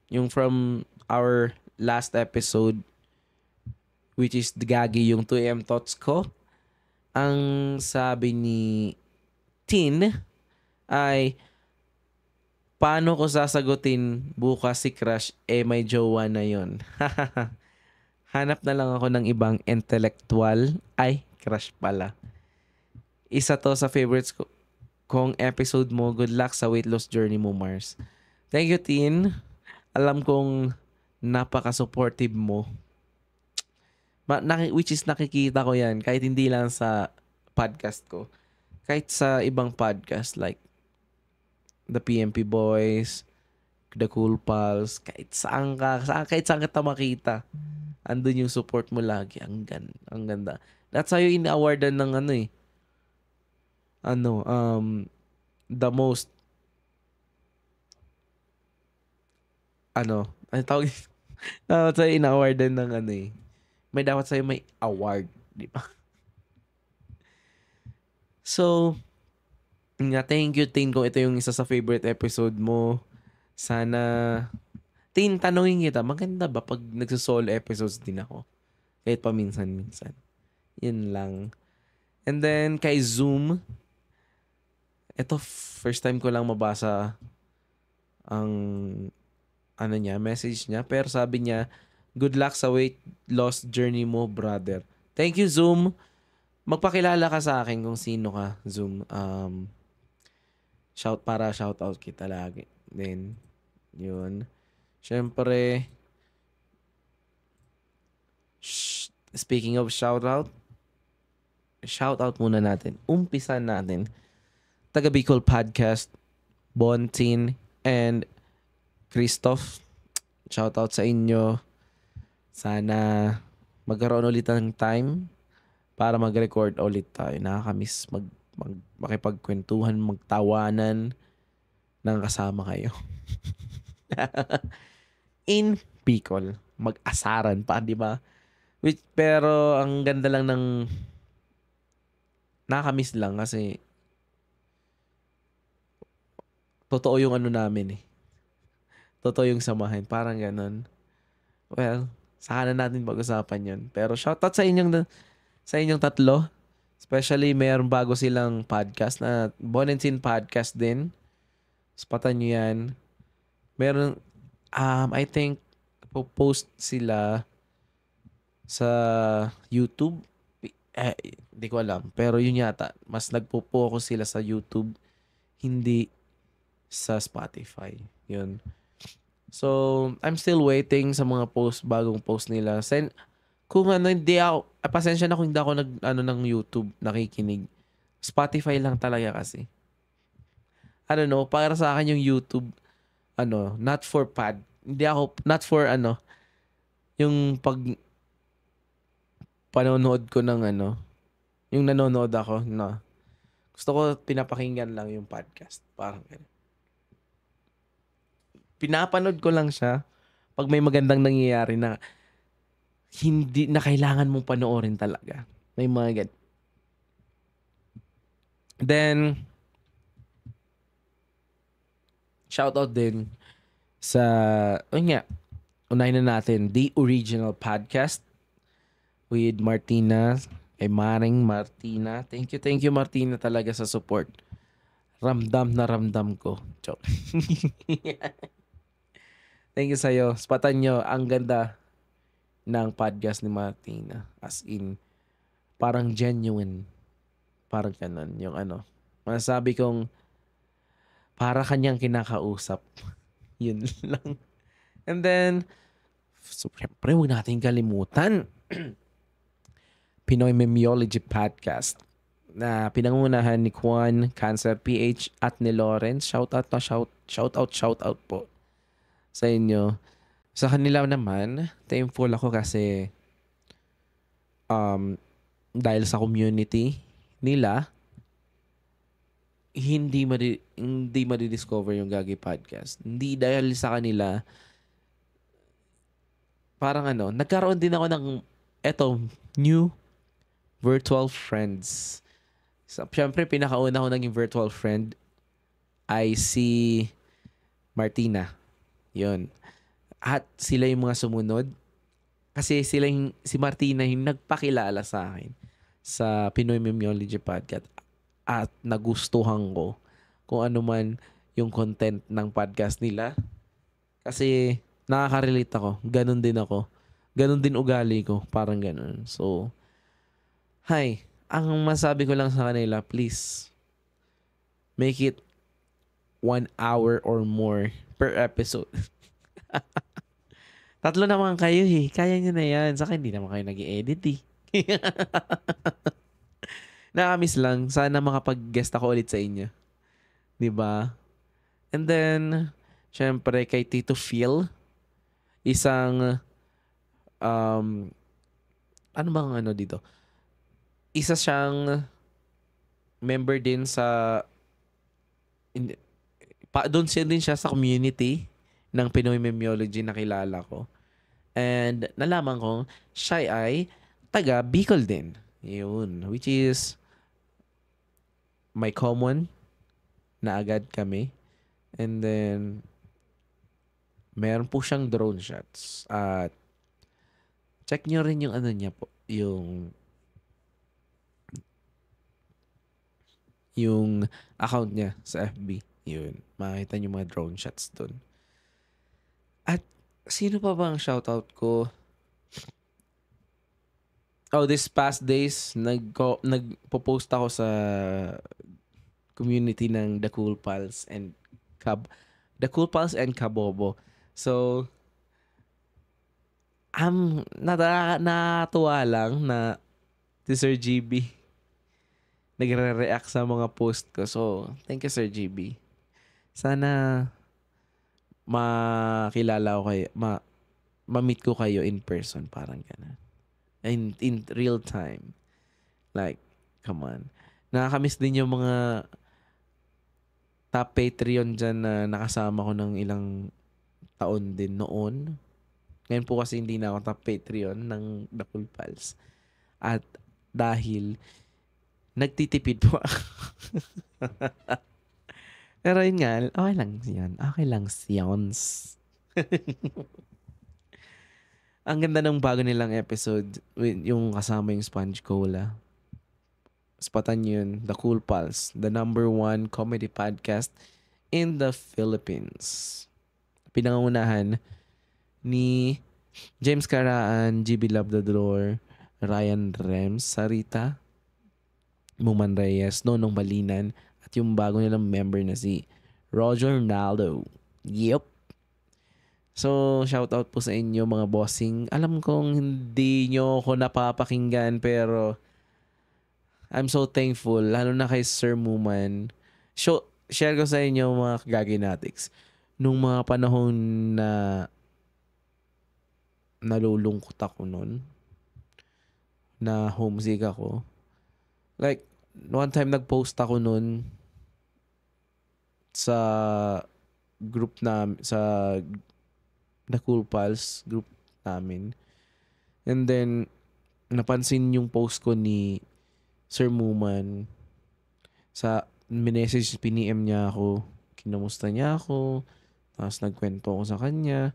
yung from our last episode, which is Gagi yung 2am thoughts ko. Ang sabi ni Tin ay, paano ko sasagutin bukas si crush may jowa na yon? Hanap na lang ako ng ibang intellectual. Ay, crush pala. Isa to sa favorites kong episode mo. Good luck sa weight loss journey mo, Mars. Thank you, Tin. Alam kong napaka-supportive mo. Which is nakikita ko yan kahit hindi lang sa podcast ko. Kahit sa ibang podcast like The PMP Boys, The Cool Pals, kahit saan kita makita, andun yung support mo lagi. Ang ganda. That's how you in-awardan ng ano, the most, ano tawag dito? Dapat sa'yo ina-awardan ng ano eh. May dapat sa'yo may award, di ba? So, yun nga, thank you, Tin, kung ito yung isa sa favorite episode mo. Sana, Tin, tanongin kita, maganda ba pag nagsusolo episodes din ako? Kahit paminsan-minsan. Yun lang. And then, kay Zoom, ito, first time ko lang mabasa ang, ano niya, message niya. Pero sabi niya, good luck sa weight loss journey mo, brother. Thank you, Zoom. Magpakilala ka sa akin kung sino ka, Zoom. Shout out kita lagi. Then, yun. Syempre, speaking of shout out muna natin. Umpisa natin. Taga Bicol Podcast, Bontin, and Christoph. Shout out sa inyo. Sana magkaroon ulit ng time para mag-record ulit tayo. Nakakamiss makipagkwentuhan, magtawanan ng kasama kayo. In Bicol. Mag-asaran pa, di ba? Pero ang ganda lang ng nakakamiss lang kasi totoo yung ano namin eh. Totoo yung samahan. Parang ganun. Well, saka na natin pag-usapan yun. Pero shoutout sa inyong tatlo. Especially mayroong bago silang podcast na Bonensin Podcast din. Spatan nyo yan. Meron, I think, post sila sa YouTube. Hindi ko alam. Pero yun yata. Mas nagpo-focus sila sa YouTube. Hindi sa Spotify. Yun. So, I'm still waiting sa mga bagong post nila. Kung ano, hindi ako, pasensya na kung hindi ako ng YouTube, nakikinig. Spotify lang talaga kasi. I don't know, para sa akin yung YouTube, not for not for yung panonood ko ng yung nanonood ako, no. Gusto ko pinapakinggan lang yung podcast. Parang ganun. Pinapanood ko lang siya pag may magandang nangyayari na hindi na kailangan mong panoorin talaga. May mga Then, shoutout din sa, unahin na natin, The Original Podcast with Martina, kay Maring Martina. Thank you Martina talaga sa support. Ramdam na ramdam ko. Joke. Thank you sa'yo. Spatan nyo, ang ganda ng podcast ni Martina. As in, parang genuine. Parang ganun. Yung masasabi kong para kanyang kinakausap. Yun lang. And then, so, syempre, huwag natin kalimutan. Pinoy Memeology Podcast na pinangunahan ni Juan Cancer PH at ni Lawrence. Shout out po sa inyo. Sa kanila naman, thankful ako kasi dahil sa community nila, hindi madidiscover yung Gagi Podcast. Hindi dahil sa kanila, parang nagkaroon din ako ng new virtual friends. So, syempre, pinakauna ko naging virtual friend ay si Martina. Yun. At sila yung mga sumunod. Kasi si Martina yung nagpakilala sa akin sa Pinoy Memeology Podcast. At nagustuhan ko kung ano man yung content ng podcast nila. Kasi nakaka-relate ako. Ganon din ako. Ganon din ugali ko. Parang ganon. So, hi. Ang masabi ko lang sa kanila, please, make it 1 hour or more per episode. 3 naman kayo eh. Kaya nyo na yan. Saka hindi naman kayo nag-i-edit eh. Nakamiss lang. Sana makapag-guest ako ulit sa inyo. 'Di ba? And then, syempre kay Tito Phil, isang ano bang dito? Isa siyang member din sa doon siya din siya sa community ng Pinoy Memeology na kilala ko. And nalaman ko siya ay taga Bicol din. Yun, which is may common na agad kami. And then meron po siyang drone shots. At check nyo rin yung ano niya po, yung account niya sa FB. Yun. Makita niyo mga drone shots dun. At sino pa ba ang shoutout ko? Oh, this past days, nagpo-post ako sa community ng The Cool Pals and Kabobo. So, natuwa lang na si Sir GB nagre-react sa mga post ko. So, thank you, Sir GB. Sana makilala ko kayo, ma-meet ko kayo in person, parang gano'n. In real time. Like, come on. Nakakamiss din yung mga top Patreon dyan na nakasama ko ng ilang taon din noon. Ngayon po kasi hindi na ako top Patreon ng The Cool Pals. At dahil nagtitipid po ako. Pero yun nga, okay lang yan. Okay lang siyon. Ang ganda ng bago nilang episode, yung kasama yung Sponge Cola. Spatan yun, The Cool Pals, the #1 comedy podcast in the Philippines. Pinangungunahan ni James Caraan, GB Labrador, Ryan Rems, Sarita, Muman Reyes, Nonong Balinan, at yung bago nilang member na si Roger Naldo. Yep. So, shout out po sa inyo mga bossing. Alam kong hindi nyo ako napapakinggan pero I'm so thankful. Lalo na kay Sir Muman. Share ko sa inyo mga kagaginatics. Nung mga panahon na nalulungkot ako nun, na homesick ako. Like, one time nag-post ako nun sa group sa The Cool Pals group namin. And then, napansin yung post ko ni Sir Muman. Minessage, piniem niya ako. Kinamusta niya ako. Tapos nagkwento ako sa kanya.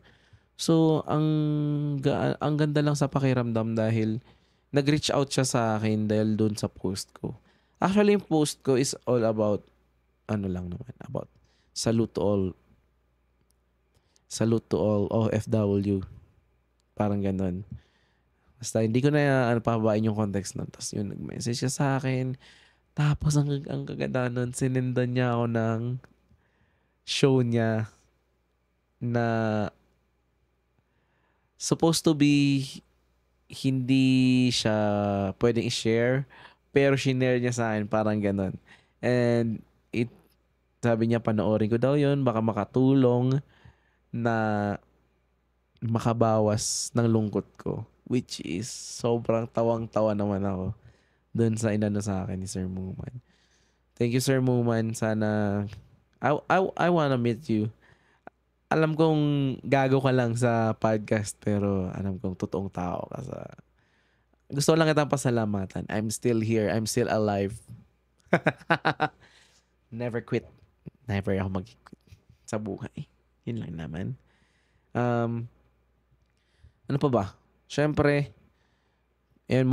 So, ang ganda lang sa pakiramdam dahil nag-reach out siya sa akin dahil doon sa post ko. Actually, yung post ko is all about, about salute to all OFW. Parang ganon. Basta hindi ko na pababain yung context nun. Tapos yun, nag-message siya sa akin. Tapos ang kaganda nun, sinendan niya ako ng show niya na supposed to be hindi siya pwedeng i-share pero shinare niya sa akin, parang ganon. And sabi niya panoorin ko daw yun, baka makatulong na makabawas ng lungkot ko, which is sobrang tawang-tawa naman ako doon sa inano sa akin ni Sir Muman. Thank you, Sir Muman. Sana I wanna meet you. Alam kong gago ka lang sa podcast pero alam kong totoong tao ka sa... Gusto lang kitang pasalamatan. I'm still here. I'm still alive. Never quit. Never ako mag-quit sa buhay. Yun lang naman. Ano pa ba? Siyempre, yun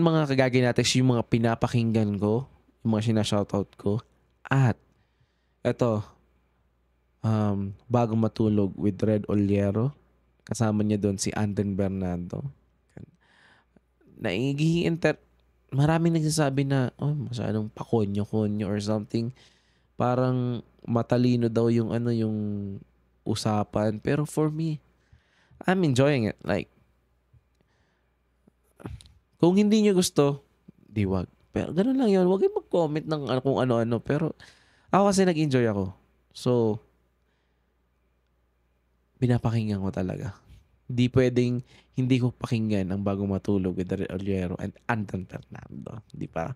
mga kagaginatics, yung mga pinapakinggan ko, yung mga sinashoutout ko. At, eto, Bago Matulog with Red Oliero. Kasama niya doon si Anden Bernardo. Maraming nagsasabi na, masyadong pakonyo-konyo or something. Parang matalino daw yung usapan. Pero for me, I'm enjoying it. Like, kung hindi nyo gusto, di wag. Pero ganun lang yun. Huwag kayong mag-comment ng kung ano-ano. Pero ako kasi nag-enjoy ako. So, pinapakinggan ko talaga. Di pwedeng hindi ko pakinggan ang Bago Matulog with Red Oliero and Anton Fernando. Di ba?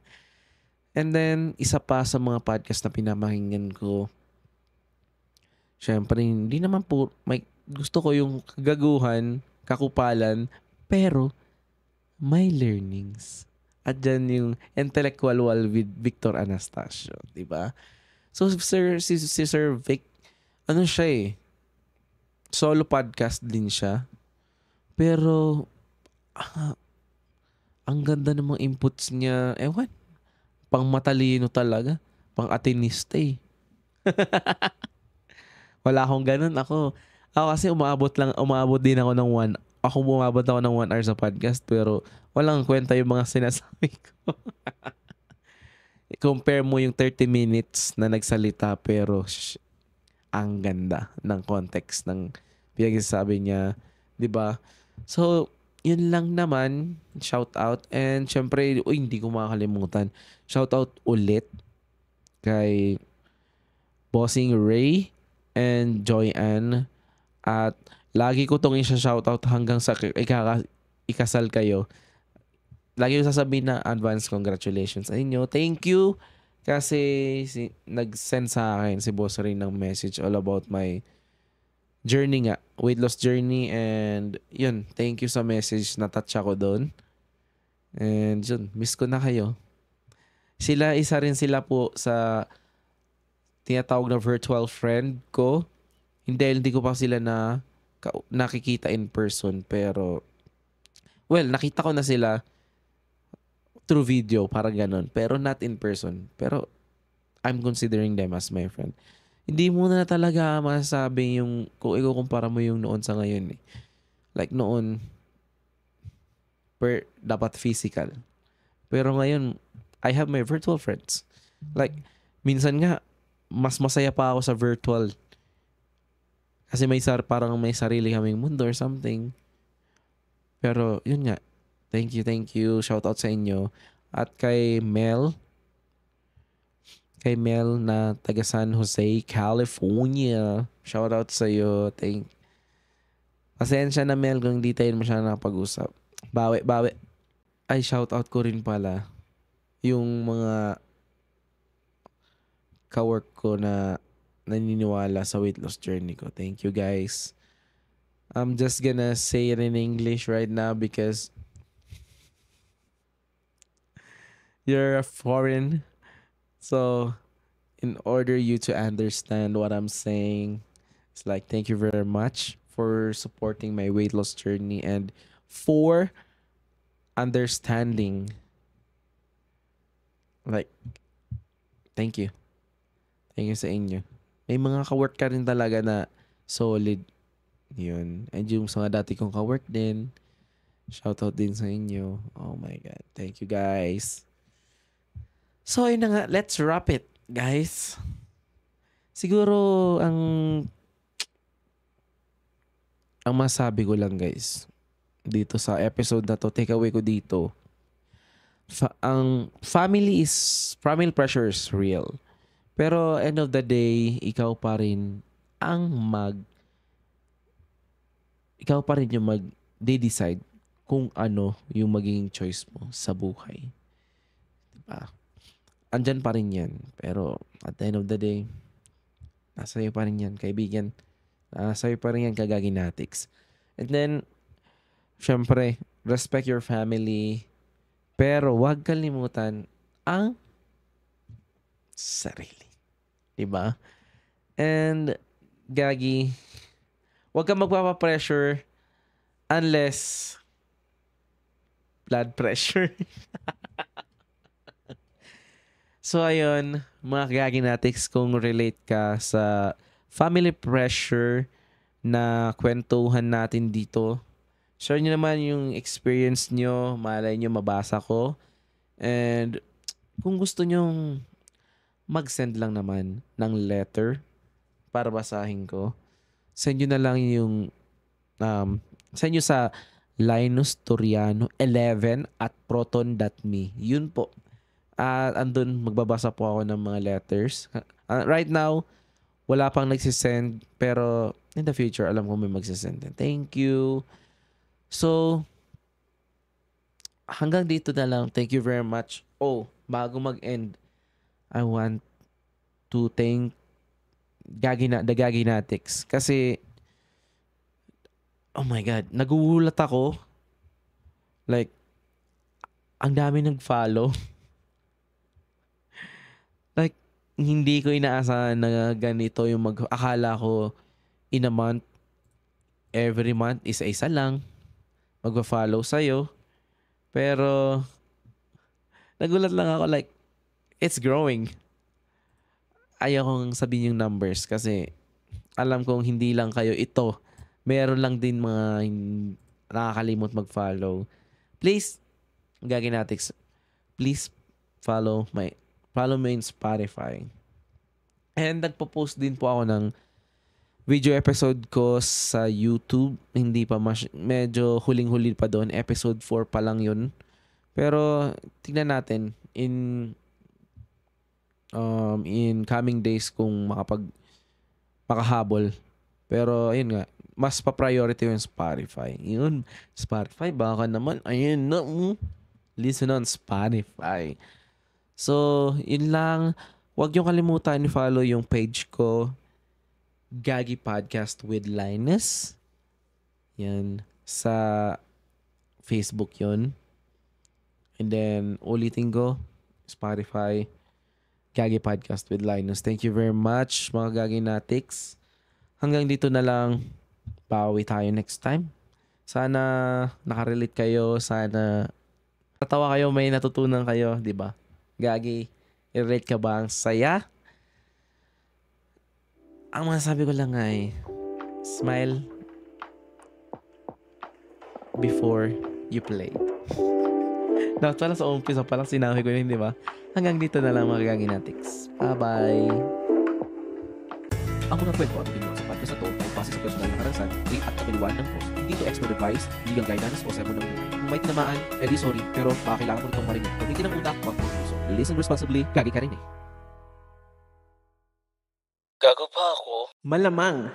And then, isa pa sa mga podcast na pinapakinggan ko, syempre, hindi naman po, may, gusto ko yung kagaguhan, kakupalan, pero may learnings. At dyan yung Intellectual Wall with Victor Anastasio, di ba? So, si Sir Vic, ano siya eh, solo podcast din siya. Pero, ang ganda ng mga inputs niya, ewan, pang matalino talaga, pang atinista eh. Wala akong ganun. Ako kasi umabot din ako ng umabot ako ng 1 hour sa podcast, pero walang kwenta yung mga sinasabi ko. Compare mo yung 30 minutes na nagsalita, pero ang ganda ng context ng pinagsasabi niya, 'di ba? So, yun lang naman, shout out. And syempre, hindi ko makakalimutan, shout out ulit kay Bossing Ray and Joy Ann. At lagi ko itong isa-shoutout hanggang sa ikasal kayo. Lagi ko sasabihin na advance congratulations sa inyo. Thank you kasi nag-send sa akin si Boss Ray ng message all about my journey nga. Weight loss journey. And yun, thank you sa message. Na-touch ako doon. And yun, miss ko na kayo. Isa rin sila po sa tinatawag na virtual friend ko. Hindi ko pa sila nakikita in person, pero well, nakita ko na sila through video, parang ganon, pero not in person. Pero I'm considering them as my friend. Hindi mo na talaga masasabi yung kung ikukumpara mo yung noon sa ngayon eh. Like noon, dapat physical. Pero ngayon, I have my virtual friends. Like, minsan nga, mas masaya pa ako sa virtual. Kasi parang may sarili kaming mundo or something. Pero, yun nga. Thank you. Shout out sa inyo. At kay Mel na taga San Jose, California. Shout out sa iyo. Pasensya na, Mel, kung hindi tayo masyadong nakapag-usap. Bawi. Ay, shout out ko rin pala yung mga kawork ko na naniniwala sa weight loss journey ko. Thank you, guys. I'm just gonna say it in English right now because you're a foreign. So, in order you to understand what I'm saying, it's like, thank you very much for supporting my weight loss journey and for understanding. Like, thank you. Thank you sa inyo. May mga kawork ka rin talaga na solid. Yun. And yung mga dati kong kawork din, shoutout din sa inyo. Oh my God. Thank you, guys. So, yun na nga. Let's wrap it, guys. Siguro, ang masabi ko lang, guys, dito sa episode na to, takeaway ko dito, ang family pressure is real. Pero end of the day, ikaw pa rin yung mag-decide kung ano yung magiging choice mo sa buhay. Diba? Andyan pa rin yan. Pero at the end of the day, nasa iyo pa rin yan, kaibigan. Nasa iyo pa rin yan, kagaginatics. And then, syempre, respect your family. Pero huwag kalimutan ang sarili. Diba? And, Gagi, huwag kang magpapapressure unless blood pressure. So, ayun, mga Gaginatics, kung relate ka sa family pressure na kwentuhan natin dito, share nyo naman yung experience nyo, malay nyo mabasa ko. And, kung gusto nyong mag-send lang naman ng letter para basahin ko, send nyo na lang yung send nyo sa linustoriano11@proton.me. Yun po. At andun magbabasa po ako ng mga letters. Right now, wala pang nagsisend, pero in the future, alam ko may magsisend. Thank you. So, hanggang dito na lang. Thank you very much. Oh, bago mag-end, I want to thank the Gaginatics. Kasi, oh my God, nagugulat ako. Like, ang dami nag-follow. Like, hindi ko inaasahan na ganito yung akala ko in a month, every month, isa-isa lang magpa-follow sa'yo. Pero, nagulat lang ako like, it's growing. Ayaw kong sabihin yung numbers kasi alam kong hindi lang kayo ito. Meron lang din mga nakakalimot mag-follow. Please, Gaginatics, please follow me in Spotify. And nagpo-post din po ako ng video episode ko sa YouTube. Hindi pa medyo huling-huli pa doon. Episode 4 pa lang yun. Pero tingnan natin in coming days kung makahabol. Pero ayun nga, mas pa-priority yung Spotify. Yun, Spotify baka naman ayun na. Listen on Spotify. So, yun lang. Huwag yung kalimutan i-follow yung page ko, Gagi Podcast with Linus. Yan. Sa Facebook yun. And then, ulitin ko, Spotify, Gagi Podcast with Linus. Thank you very much, mga Gaginatics. Hanggang dito na lang. Bawi tayo next time. Sana nakarelate kayo. Sana tatawa kayo, may natutunan kayo, di ba? Gagi, i-rate ka ba ang saya? Ang masasabi ko lang ay, smile before you play. Dapat pala sa umpisa palang sinabi ko yun, di ba? Hanggang dito na lang mga Gaginatics. Bye-bye! Ang mga kwento at opinion sa podcast na to ay base sa personal na karanasan, at kapiliwan ng host. Hindi to expert advice, legal guidance o sermon ng buhay. Kung may tinamaan, edi sorry, pero baka kailangan mo nitong marinig. Gamitin ang utak, wag mo puso. Listen responsibly, gagi ka rin eh. Gago pa ako. Malamang!